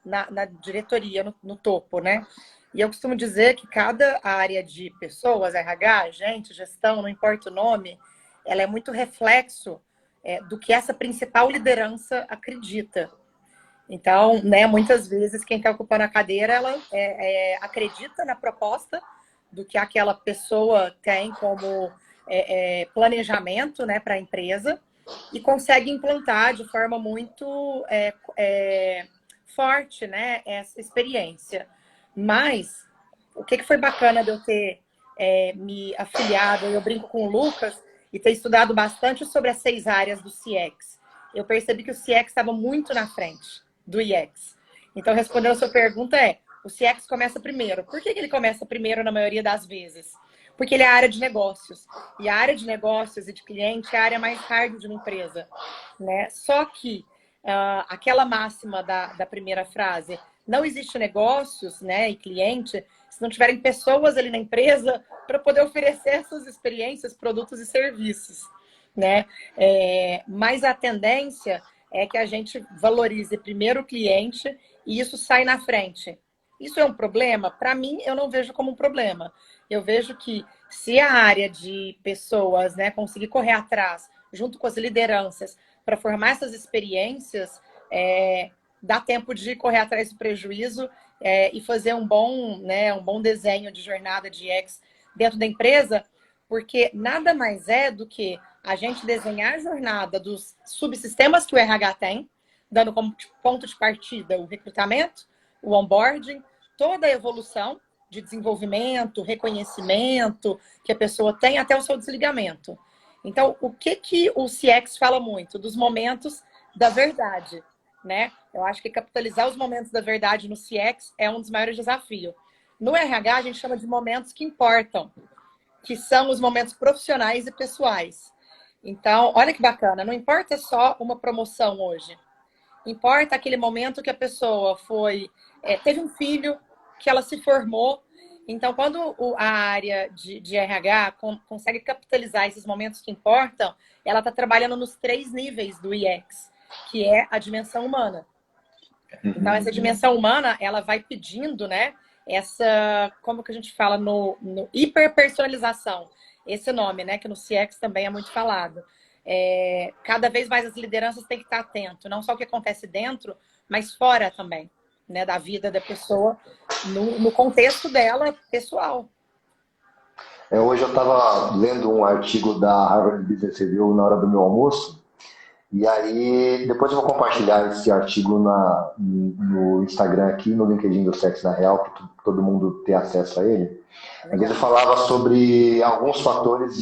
na diretoria, no topo, né? E eu costumo dizer que cada área de pessoas, RH, gente, gestão, não importa o nome, ela é muito reflexo do que essa principal liderança acredita. Então, né, muitas vezes quem está ocupando a cadeira, ela acredita na proposta do que aquela pessoa tem como planejamento, né, para a empresa e consegue implantar de forma muito forte, né, essa experiência. Mas o que foi bacana de eu ter me afiliado, eu brinco com o Lucas, e ter estudado bastante sobre as 6 áreas do CX. Eu percebi que o CX estava muito na frente do IX. Então, respondendo a sua pergunta o CX começa primeiro. Por que ele começa primeiro na maioria das vezes? Porque ele é a área de negócios. E a área de negócios e de cliente é a área mais hard de uma empresa, né? Só que aquela máxima da primeira frase, não existe negócios, né, e cliente, se não tiverem pessoas ali na empresa para poder oferecer essas experiências, produtos e serviços, né? Mas a tendência é que a gente valorize primeiro o cliente e isso sai na frente. Isso é um problema? Para mim, eu não vejo como um problema. Eu vejo que se a área de pessoas, né, conseguir correr atrás, junto com as lideranças, para formar essas experiências, dá tempo de correr atrás do prejuízo e fazer um bom desenho de jornada de UX dentro da empresa, porque nada mais é do que a gente desenhar a jornada dos subsistemas que o RH tem, dando como ponto de partida o recrutamento, o onboarding, toda a evolução de desenvolvimento, reconhecimento que a pessoa tem até o seu desligamento. Então, o que o CX fala muito? Dos momentos da verdade, né? Eu acho que capitalizar os momentos da verdade no CX é um dos maiores desafios. No RH, a gente chama de momentos que importam, que são os momentos profissionais e pessoais. Então, olha que bacana, não importa só uma promoção hoje. Importa aquele momento que a pessoa teve um filho, que ela se formou. Então, quando a área de RH consegue capitalizar esses momentos que importam, ela está trabalhando nos 3 níveis do IX, que é a dimensão humana. Então, essa dimensão humana, ela vai pedindo, né? Como que a gente fala no hiperpersonalização, esse nome, né? Que no CX também é muito falado. Cada vez mais as lideranças têm que estar atento, não só o que acontece dentro, mas fora também, né? Da vida da pessoa, no contexto dela pessoal. Hoje eu estava lendo um artigo da Harvard Business Review na hora do meu almoço, e aí depois eu vou compartilhar esse artigo no Instagram aqui, no LinkedIn do Sexo na Real, para todo mundo ter acesso a ele. Ele falava sobre alguns fatores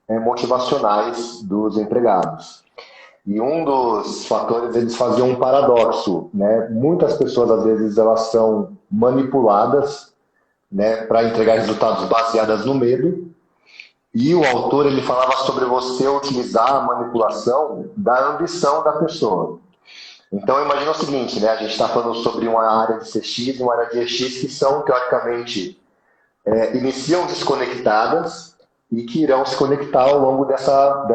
motivacionais dos empregados. E um dos fatores, eles faziam um paradoxo, né? Muitas pessoas, às vezes, elas são manipuladas, né, para entregar resultados baseados no medo. E o autor, ele falava sobre você utilizar a manipulação da ambição da pessoa. Então, imagina o seguinte, né? A gente está falando sobre uma área de CX e uma área de EX que são, teoricamente, iniciam desconectadas e que irão se conectar ao longo dessa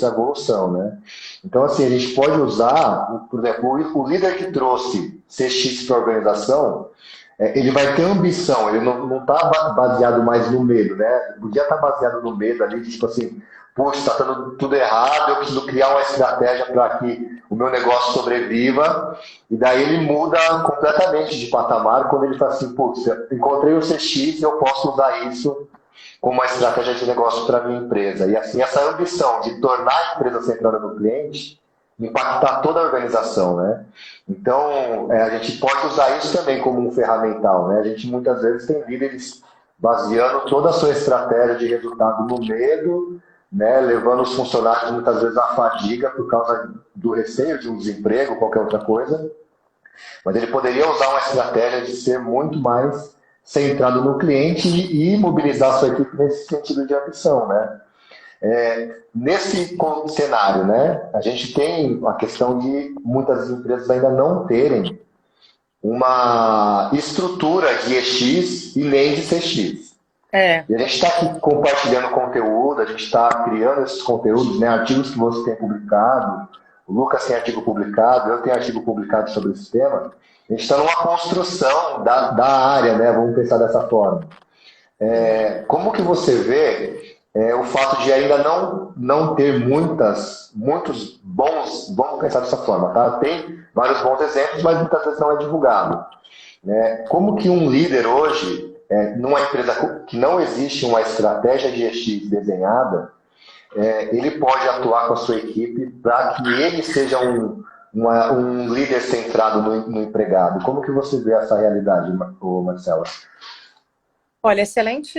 evolução, né? Então, assim, a gente pode usar, por exemplo, o líder que trouxe CX para a organização, ele vai ter ambição, ele não está baseado mais no medo, né? Podia estar baseado no medo ali, tipo assim, poxa, está dando tudo errado, eu preciso criar uma estratégia para que o meu negócio sobreviva, e daí ele muda completamente de patamar quando ele fala assim, putz, encontrei o CX e eu posso usar isso como uma estratégia de negócio para a minha empresa. E assim, essa ambição de tornar a empresa centrada no cliente impactar toda a organização, né? Então, a gente pode usar isso também como um ferramental, né? A gente muitas vezes tem líderes baseando toda a sua estratégia de resultado no medo, né? Levando os funcionários muitas vezes à fadiga por causa do receio de um desemprego, qualquer outra coisa. Mas ele poderia usar uma estratégia de ser muito mais centrado no cliente e mobilizar a sua equipe nesse sentido de ambição, né? Nesse cenário, né, a gente tem a questão de muitas empresas ainda não terem uma estrutura de EX e nem de CX. E a gente está aqui compartilhando conteúdo, a gente está criando esses conteúdos, né, artigos que você tem publicado, o Lucas tem artigo publicado, eu tenho artigo publicado sobre esse tema, a gente está numa construção da área, né, vamos pensar dessa forma. Como que você vê o fato de ainda não ter muitos bons, vamos pensar dessa forma, tá? Tem vários bons exemplos, mas muitas vezes não é divulgado. Né? Como que um líder hoje, numa empresa que não existe uma estratégia de EX desenhada, ele pode atuar com a sua equipe para que ele seja um líder centrado no empregado? Como que você vê essa realidade, Marcela? Olha, excelente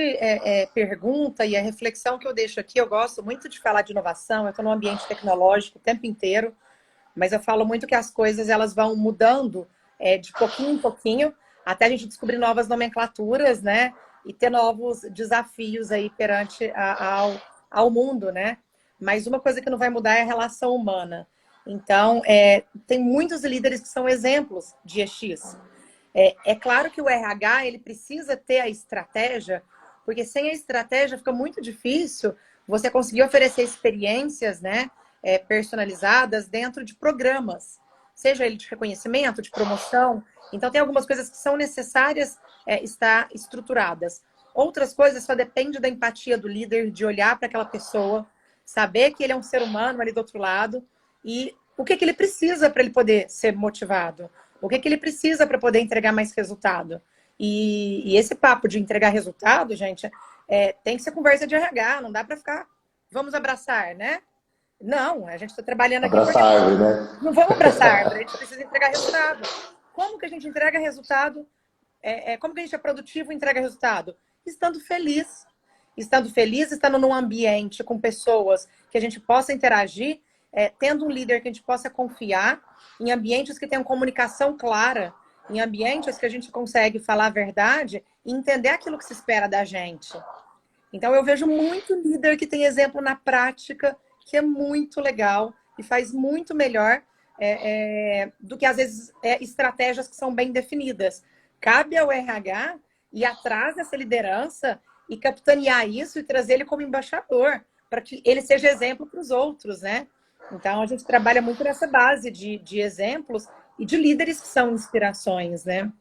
pergunta, e a reflexão que eu deixo aqui, eu gosto muito de falar de inovação, eu estou num ambiente tecnológico o tempo inteiro, mas eu falo muito que as coisas elas vão mudando de pouquinho em pouquinho, até a gente descobrir novas nomenclaturas, né? E ter novos desafios aí perante ao mundo, né? Mas uma coisa que não vai mudar é a relação humana. Então, tem muitos líderes que são exemplos de EX. É claro que o RH ele precisa ter a estratégia, porque sem a estratégia fica muito difícil você conseguir oferecer experiências, né, personalizadas dentro de programas, seja ele de reconhecimento, de promoção. Então, tem algumas coisas que são necessárias estar estruturadas. Outras coisas só depende da empatia do líder, de olhar para aquela pessoa, saber que ele é um ser humano ali do outro lado e o que ele precisa para ele poder ser motivado. O que ele precisa para poder entregar mais resultado? E esse papo de entregar resultado, gente, tem que ser conversa de RH, não dá para ficar, vamos abraçar, né? Não, a gente está trabalhando aqui abraçar porque árvore, né? não vamos abraçar árvore, a gente precisa entregar resultado. Como que a gente entrega resultado? Como que a gente é produtivo e entrega resultado? Estando feliz. Estando feliz, estando num ambiente com pessoas que a gente possa interagir, tendo um líder que a gente possa confiar, em ambientes que tenham comunicação clara, em ambientes que a gente consegue falar a verdade e entender aquilo que se espera da gente. Então, eu vejo muito líder que tem exemplo na prática, que é muito legal e faz muito melhor do que, às vezes, estratégias que são bem definidas. Cabe ao RH ir atrás dessa liderança e capitanear isso e trazer ele como embaixador, para que ele seja exemplo para os outros, né? Então, a gente trabalha muito nessa base de exemplos e de líderes que são inspirações, né?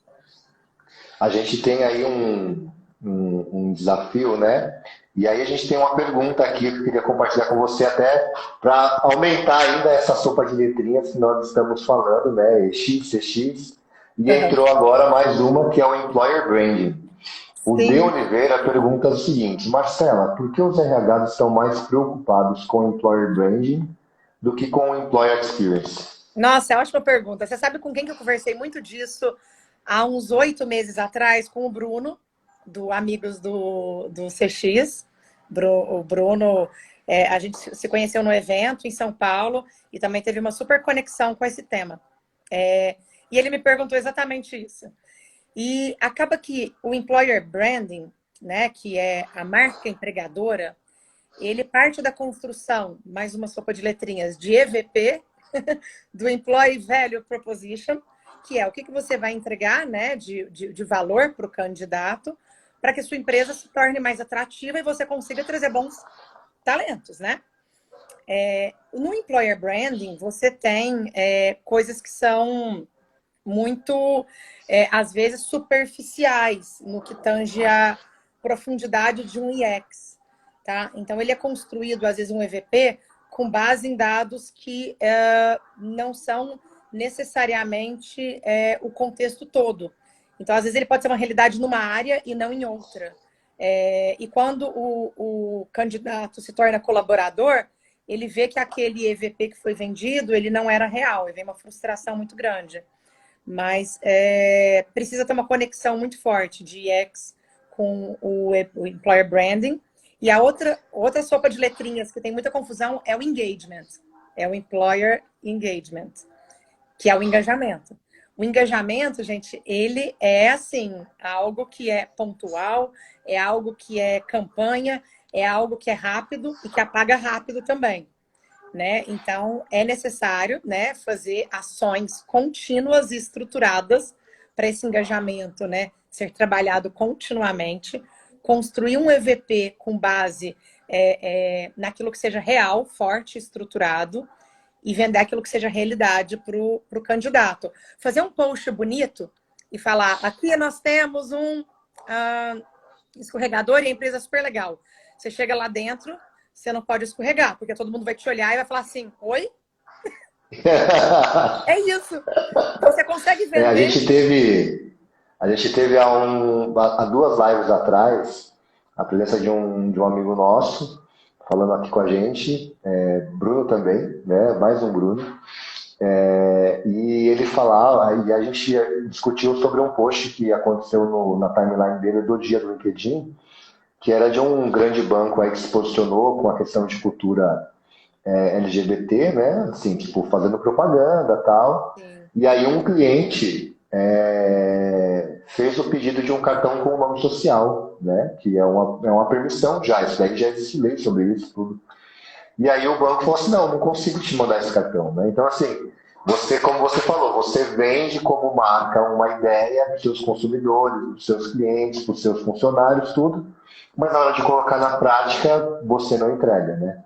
A gente tem aí um desafio, né? E aí a gente tem uma pergunta aqui que eu queria compartilhar com você até para aumentar ainda essa sopa de letrinhas que nós estamos falando, né? EX, CX. E entrou agora mais uma que é o Employer Branding. O Sim. De Oliveira pergunta o seguinte: Marcela, por que os RHs estão mais preocupados com o Employer Branding do que com o Employer Experience? Nossa, é uma ótima pergunta. Você sabe com quem que eu conversei muito disso há uns 8 meses atrás? Com o Bruno, do Amigos do CX. O Bruno, a gente se conheceu no evento em São Paulo e também teve uma super conexão com esse tema. E ele me perguntou exatamente isso. E acaba que o Employer Branding, né, que é a marca empregadora, ele parte da construção, mais uma sopa de letrinhas, de EVP, do Employee Value Proposition, que é o que você vai entregar, né, de valor para o candidato, para que a sua empresa se torne mais atrativa e você consiga trazer bons talentos, né? No Employer Branding, você tem coisas que são muito, às vezes, superficiais no que tange a profundidade de um UX, tá? Então, ele é construído, às vezes, um EVP com base em dados que não são necessariamente o contexto todo. Então, às vezes, ele pode ser uma realidade numa área e não em outra. E quando o candidato se torna colaborador, ele vê que aquele EVP que foi vendido, ele não era real, e vem uma frustração muito grande. Mas precisa ter uma conexão muito forte de UX com o Employer Branding. E a outra sopa de letrinhas que tem muita confusão é o engagement. É o Employer Engagement, que é o engajamento. O engajamento, gente, ele é, assim, algo que é pontual, é algo que é campanha, é algo que é rápido e que apaga rápido também. Né? Então, é necessário, né, fazer ações contínuas e estruturadas para esse engajamento, né, ser trabalhado continuamente, construir um EVP com base naquilo que seja real, forte, estruturado, e vender aquilo que seja realidade para o candidato. Fazer um post bonito e falar, aqui nós temos um escorregador e a empresa é super legal. Você chega lá dentro, você não pode escorregar, porque todo mundo vai te olhar e vai falar assim, oi? É isso. Então você consegue A vender. gente teve há 2 lives atrás a presença de um amigo nosso, falando aqui com a gente, Bruno também, né? Mais um Bruno. E ele falava, e a gente discutiu sobre um post que aconteceu na timeline dele do dia do LinkedIn, que era de um grande banco aí que se posicionou com a questão de cultura LGBT, né? Assim, tipo, fazendo propaganda e tal. Sim. E aí um cliente fez o pedido de um cartão com o nome social, né? Que é uma permissão já, isso daí já existe lei sobre isso tudo. E aí o banco falou assim, não consigo te mandar esse cartão, né? Então, assim, você, como você falou, você vende como marca uma ideia para os seus consumidores, para os seus clientes, para os seus funcionários, tudo, mas na hora de colocar na prática, você não entrega, né?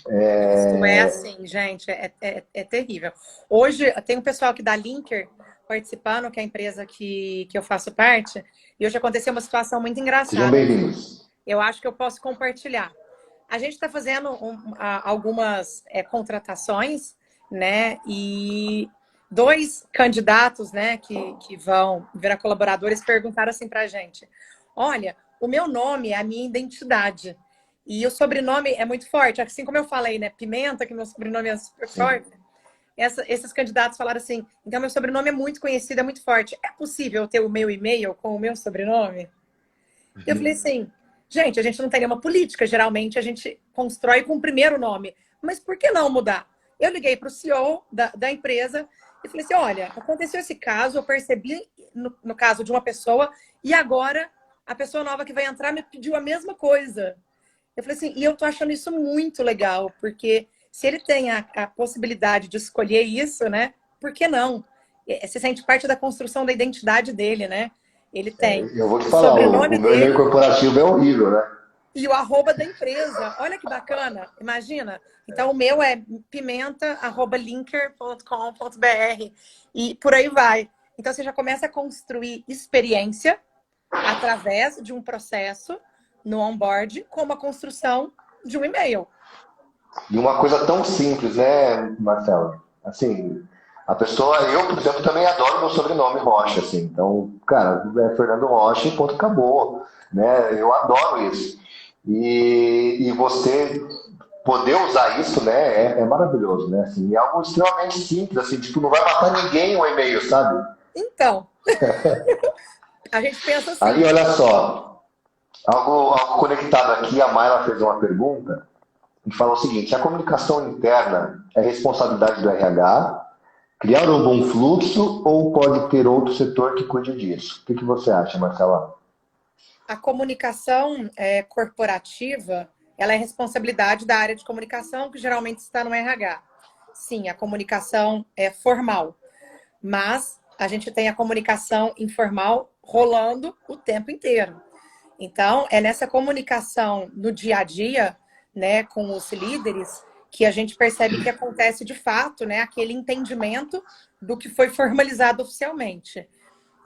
Isso é assim, gente, é terrível. Hoje, tem um pessoal aqui da Linker participando, que é a empresa que eu faço parte, e hoje aconteceu uma situação muito Sejam engraçada. bem-vindos. Eu acho que eu posso compartilhar. A gente está fazendo algumas contratações, né? E 2 candidatos, né, que vão virar colaboradores perguntaram assim para a gente: olha, o meu nome é a minha identidade. E o sobrenome é muito forte. Assim como eu falei, né? Pimenta, que meu sobrenome é super forte. Esses candidatos falaram assim: então meu sobrenome é muito conhecido, é muito forte. É possível eu ter o meu e-mail com o meu sobrenome? Eu falei assim, gente, a gente não tem nenhuma política. Geralmente a gente constrói com o primeiro nome. Mas por que não mudar? Eu liguei para o CEO da empresa e falei assim, olha, aconteceu esse caso, eu percebi no caso de uma pessoa, e agora a pessoa nova que vai entrar me pediu a mesma coisa. Eu falei assim, e eu tô achando isso muito legal, porque se ele tem a possibilidade de escolher isso, né? Por que não? Você sente parte da construção da identidade dele, né? Ele tem Eu vou te o falar, sobrenome o meu e-mail dele corporativo é horrível, né? e o arroba da empresa. Olha que bacana, imagina. Então, o meu é pimenta@linker.com.br e por aí vai. Então, você já começa a construir experiência através de um processo no onboard com uma construção de um e-mail. E uma coisa tão simples, né, Marcelo? Assim, a pessoa, eu, por exemplo, também adoro meu sobrenome Rocha, assim. Então, cara, é Fernando Rocha e ponto, acabou, né? Eu adoro isso. E você poder usar isso, né, é maravilhoso, né? Assim, é algo extremamente simples, assim, tipo, não vai matar ninguém um e-mail, sabe? Então, a gente pensa Aí, assim. olha só, algo conectado aqui, a Mayla fez uma pergunta e fala o seguinte: a comunicação interna é responsabilidade do RH, criar um bom fluxo ou pode ter outro setor que cuide disso? O que você acha, Marcela? A comunicação corporativa, ela é responsabilidade da área de comunicação, que geralmente está no RH. Sim, a comunicação é formal, mas a gente tem a comunicação informal rolando o tempo inteiro. Então, é nessa comunicação no dia a dia, né, com os líderes, que a gente percebe que acontece de fato, né, aquele entendimento do que foi formalizado oficialmente.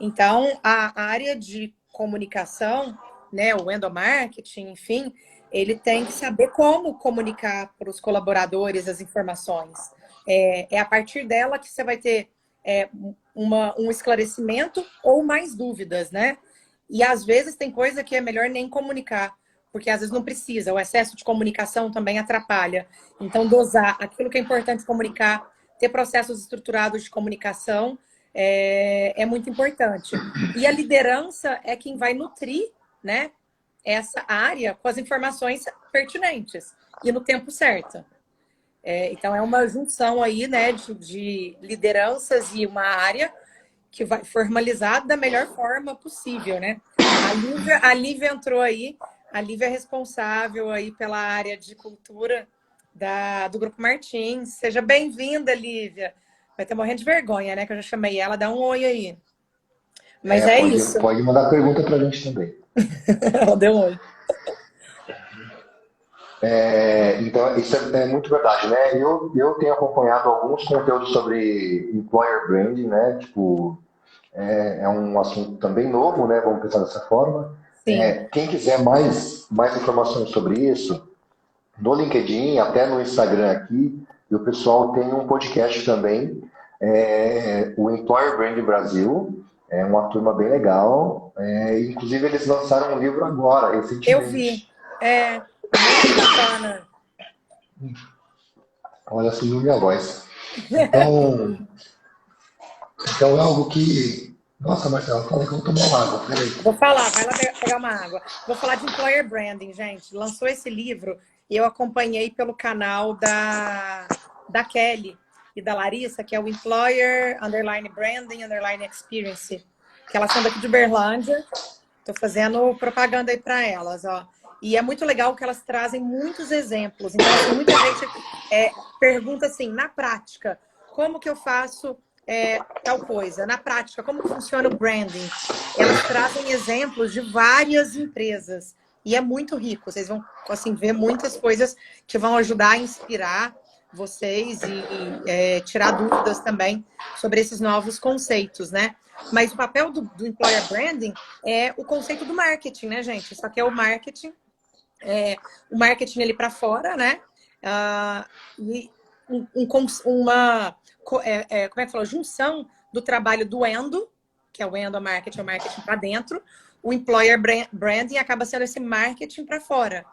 Então, a área de comunicação, né, o endomarketing, enfim, ele tem que saber como comunicar para os colaboradores as informações. É a partir dela que você vai ter um esclarecimento ou mais dúvidas, né? E às vezes tem coisa que é melhor nem comunicar, porque às vezes não precisa. O excesso de comunicação também atrapalha. Então, dosar aquilo que é importante comunicar, ter processos estruturados de comunicação é muito importante. E a liderança é quem vai nutrir, né, essa área com as informações pertinentes e no tempo certo. Então, é uma junção aí, né, de lideranças e uma área que vai formalizar da melhor forma possível, né? A Lívia entrou aí, a Lívia é responsável aí pela área de cultura do Grupo Martins. Seja bem-vinda, Lívia. Vai ter morrendo de vergonha, né? Que eu já chamei ela, dá um oi aí. Mas é isso. Pode mandar pergunta pra gente também. Ela deu um oi. Então, isso é muito verdade, né? Eu tenho acompanhado alguns conteúdos sobre employer branding, né? Tipo, é um assunto também novo, né? Vamos pensar dessa forma. Sim, Quem quiser mais informações sobre isso, no LinkedIn, até no Instagram aqui, e o pessoal tem um podcast também, o Employer Branding Brasil, é uma turma bem legal. Inclusive, eles lançaram um livro agora, eu vi. recentemente. É muito bacana. Olha, sumiu minha voz. Então, então é algo que. Nossa, Marcelo, fala que eu vou tomar uma água. Peraí. Vou falar, vai lá pegar uma água. Vou falar de employer branding, gente. Lançou esse livro e eu acompanhei pelo canal da Kelly e da Larissa, que é o Employer Underline Branding Underline Experience, que elas são daqui de Uberlândia. Estou fazendo propaganda aí para elas, ó. E é muito legal que elas trazem muitos exemplos. Então, assim, muita gente pergunta assim, na prática, como que eu faço tal coisa? Na prática, como que funciona o branding? Elas trazem exemplos de várias empresas. E é muito rico. Vocês vão, assim, ver muitas coisas que vão ajudar a inspirar vocês e tirar dúvidas também sobre esses novos conceitos, né? Mas o papel do employer branding é o conceito do marketing, né, gente? Só que é o marketing ali para fora, né? E uma como é que fala? Junção do trabalho do endo, que é o endo marketing, é o marketing para dentro. O employer branding acaba sendo esse marketing para fora,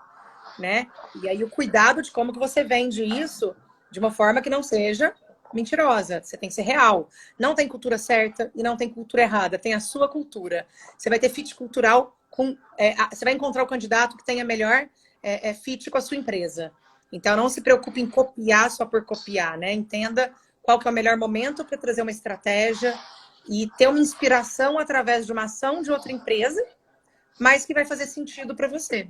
né? E aí o cuidado de como que você vende isso de uma forma que não seja mentirosa. Você tem que ser real. Não tem cultura certa e não tem cultura errada. Tem a sua cultura. Você vai ter fit cultural com... você vai encontrar o candidato que tenha melhor fit com a sua empresa. Então, não se preocupe em copiar só por copiar, né? Entenda qual que é o melhor momento para trazer uma estratégia e ter uma inspiração através de uma ação de outra empresa, mas que vai fazer sentido para você.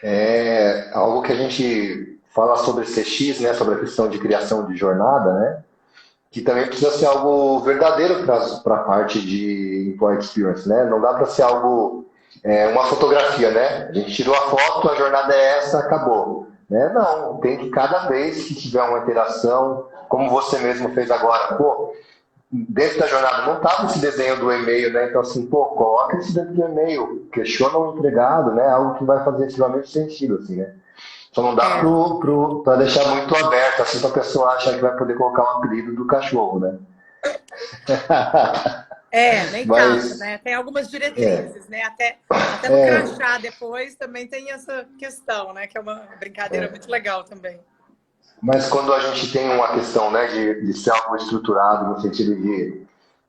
É algo que a gente fala sobre CX, né? Sobre a questão de criação de jornada, né? Que também precisa ser algo verdadeiro para a parte de employee experience, né? Não dá para ser algo, uma fotografia, né? A gente tirou a foto, a jornada é essa, acabou. Né? Não, tem que cada vez que tiver uma interação, como você mesmo fez agora, pô, dentro da jornada não estava esse desenho do e-mail, né? Então assim, pô, coloca isso dentro do e-mail, questiona o empregado, né? Algo que vai fazer extremamente sentido, assim, né? Só não dá É. para deixar muito aberto, assim, para a pessoa achar que vai poder colocar o apelido do cachorro, né? Nem tanto, Mas, né? Tem algumas é, diretrizes, né? Até no crachá depois também tem essa questão, né? Que é uma brincadeira muito legal também. mas quando a gente tem uma questão, né, de ser algo estruturado, no sentido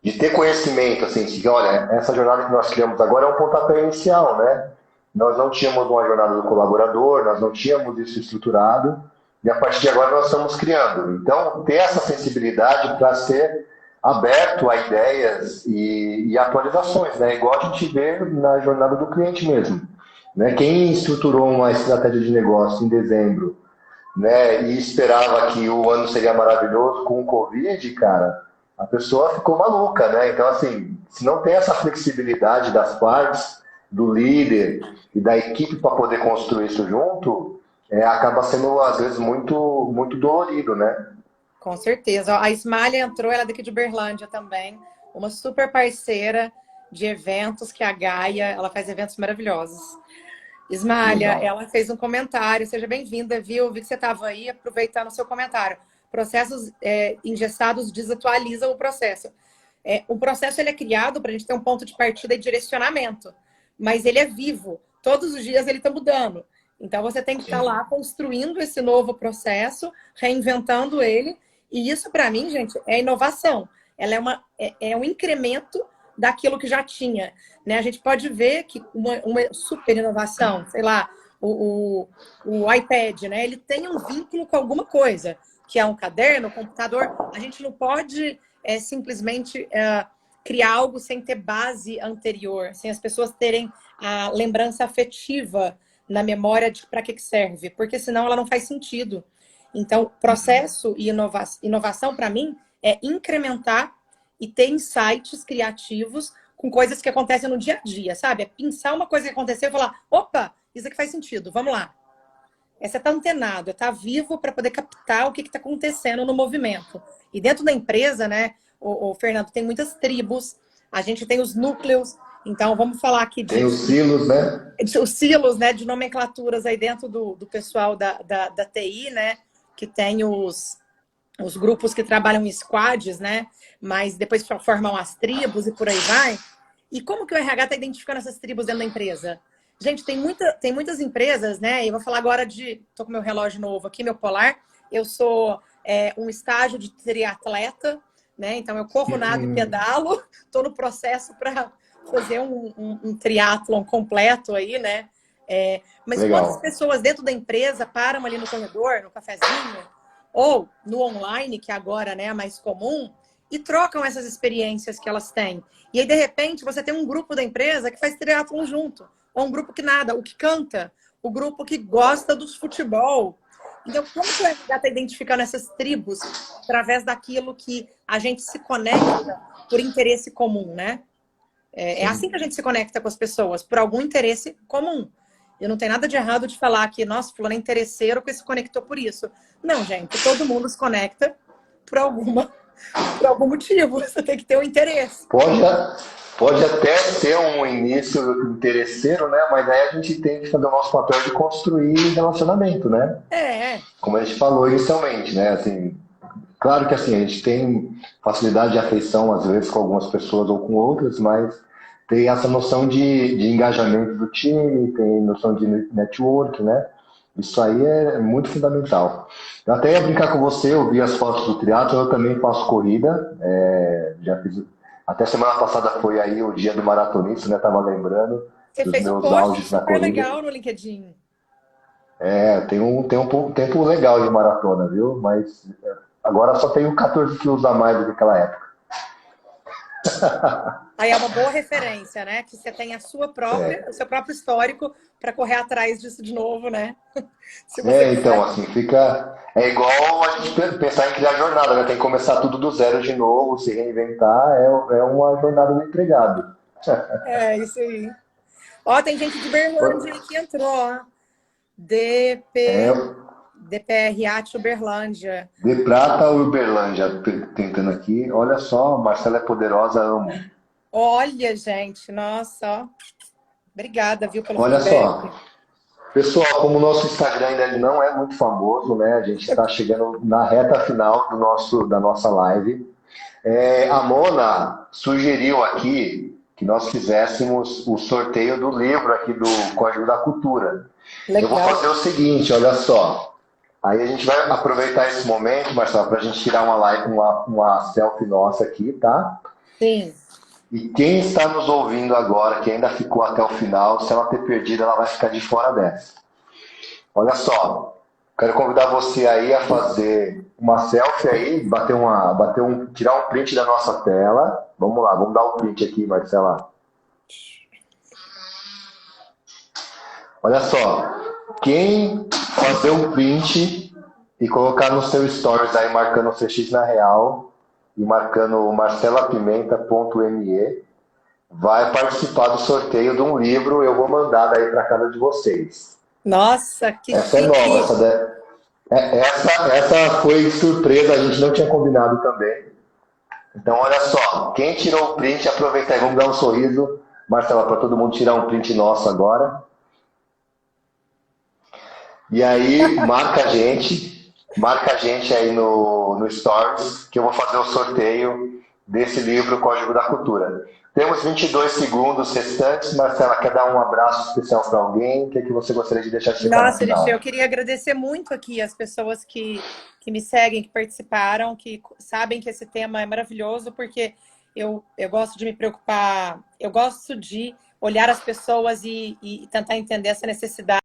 de ter conhecimento, assim, de que, olha, essa jornada que nós criamos agora é um pontapé inicial, né? Nós não tínhamos uma jornada do colaborador, nós não tínhamos isso estruturado, e a partir de agora nós estamos criando. Então, ter essa sensibilidade para ser aberto a ideias e atualizações, né? Igual a gente vê na jornada do cliente mesmo. Né? Quem estruturou uma estratégia de negócio em dezembro, né, e esperava que o ano seria maravilhoso com o Covid, cara, a pessoa ficou maluca, né? Então, assim, se não tem essa flexibilidade das partes, do líder e da equipe para poder construir isso junto, acaba sendo, às vezes, muito dolorido, né? Com certeza. Ó, a Ismália entrou, ela é daqui de Uberlândia também, uma super parceira de eventos, que é a Gaia, ela faz eventos maravilhosos. Ismália, Legal. ela fez um comentário, seja bem-vinda, viu? Vi que você estava aí, aproveitando o seu comentário. Processos engessados desatualizam o processo. O processo ele é criado para a gente ter um ponto de partida e direcionamento, mas ele é vivo. Todos os dias ele está mudando. Então você tem que estar lá construindo esse novo processo, reinventando ele. E isso, para mim, gente, é inovação. Ela é um incremento daquilo que já tinha. Né? A gente pode ver que uma super inovação, sei lá, o iPad, né? Ele tem um vínculo com alguma coisa, que é um caderno, um computador. A gente não pode simplesmente criar algo sem ter base anterior, sem as pessoas terem a lembrança afetiva na memória de para que serve, porque senão ela não faz sentido. Então, processo e inovação para mim, é incrementar e ter insights criativos com coisas que acontecem no dia a dia, sabe? É pensar uma coisa que aconteceu e falar, opa, isso aqui faz sentido, vamos lá. é você estar antenado, é estar vivo para poder captar o que está acontecendo no movimento. E dentro da empresa, né, o Fernando, tem muitas tribos, a gente tem os núcleos, então vamos falar aqui Tem os silos, né? os silos, né, de nomenclaturas aí dentro do pessoal da TI, né, que tem os grupos que trabalham em squads, né, mas depois formam as tribos e por aí vai. E como que o RH está identificando essas tribos dentro da empresa? Gente, tem muitas empresas, né, eu vou falar agora tô com meu relógio novo aqui, meu Polar, eu sou um estágio de triatleta, né, então eu corro, nado e pedalo, estou no processo para fazer um triatlon completo aí, né? Mas Legal. quantas pessoas dentro da empresa param ali no corredor, no cafezinho, ou no online, que agora, né, é mais comum, e trocam essas experiências que elas têm. E aí, de repente, você tem um grupo da empresa que faz triatlon junto, ou um grupo que nada, o que canta, o grupo que gosta dos futebol. Então, como que o RH está identificando essas tribos através daquilo que a gente se conecta por interesse comum, né? É assim que a gente se conecta com as pessoas, por algum interesse comum. E não tem nada de errado de falar que, nossa, fulano é interesseiro porque se conectou por isso. Não, gente, todo mundo se conecta por algum motivo. Você tem que ter um interesse. Pode até ser um início interesseiro, né? Mas aí a gente tem que fazer o nosso papel de construir relacionamento, né? Como a gente falou inicialmente, né? Assim, claro que assim, a gente tem facilidade de afeição, às vezes, com algumas pessoas ou com outras, mas tem essa noção de engajamento do time, tem noção de network, né? Isso aí é muito fundamental. Eu até ia brincar com você, eu vi as fotos do triatlo, eu também faço corrida, já fiz, até semana passada foi aí o dia do maratonista, né? Tava lembrando Você dos fez um meus post auges na super corrida. legal no LinkedIn. Tem um tempo legal de maratona, viu? Mas agora só tenho 14 quilos a mais do que aquela época. Aí é uma boa referência, né? Que você tem o seu próprio histórico para correr atrás disso de novo, né? Se você Então, quiser. assim, fica. É igual a gente pensar em criar jornada, né? Tem que começar tudo do zero de novo, se reinventar, é uma jornada do empregado. É, isso aí. Ó, tem gente de Berlândia aí que entrou, ó. É DPRA de Uberlândia. de Prata ou Uberlândia, tentando aqui. Olha só, Marcela é poderosa, amo. Olha, gente, nossa, ó. Obrigada, viu, pelo Olha feedback. só, pessoal, como o nosso Instagram ainda não é muito famoso, né? A gente está chegando na reta final da nossa live. A Mona sugeriu aqui que nós fizéssemos o sorteio do livro aqui do Código da Cultura. Eu vou fazer o seguinte, olha só. Aí a gente vai aproveitar esse momento, Marcelo, para a gente tirar uma selfie nossa aqui, tá? Sim. E quem está nos ouvindo agora, que ainda ficou até o final, se ela ter perdido, ela vai ficar de fora dessa. Olha só, quero convidar você aí a fazer uma selfie aí, tirar um print da nossa tela. Vamos lá, vamos dar um print aqui, Marcela. Olha só, quem fazer um print e colocar no seu stories aí, marcando o CX na Real e marcando marcelapimenta.me, vai participar do sorteio de um livro. Eu vou mandar daí para cada de vocês. Nossa, que essa chique. É nova, essa foi surpresa, a gente não tinha combinado também. Então, olha só, quem tirou o print, aproveita aí, vamos dar um sorriso, Marcela, para todo mundo tirar um print nosso agora. E aí, marca a gente aí no Stories, que eu vou fazer o sorteio desse livro Código da Cultura. Temos 22 segundos restantes. Marcela, quer dar um abraço especial para alguém? O que você gostaria de deixar de ficar no final? Nossa, eu queria agradecer muito aqui as pessoas que me seguem, que participaram, que sabem que esse tema é maravilhoso, porque eu gosto de me preocupar, eu gosto de olhar as pessoas e tentar entender essa necessidade.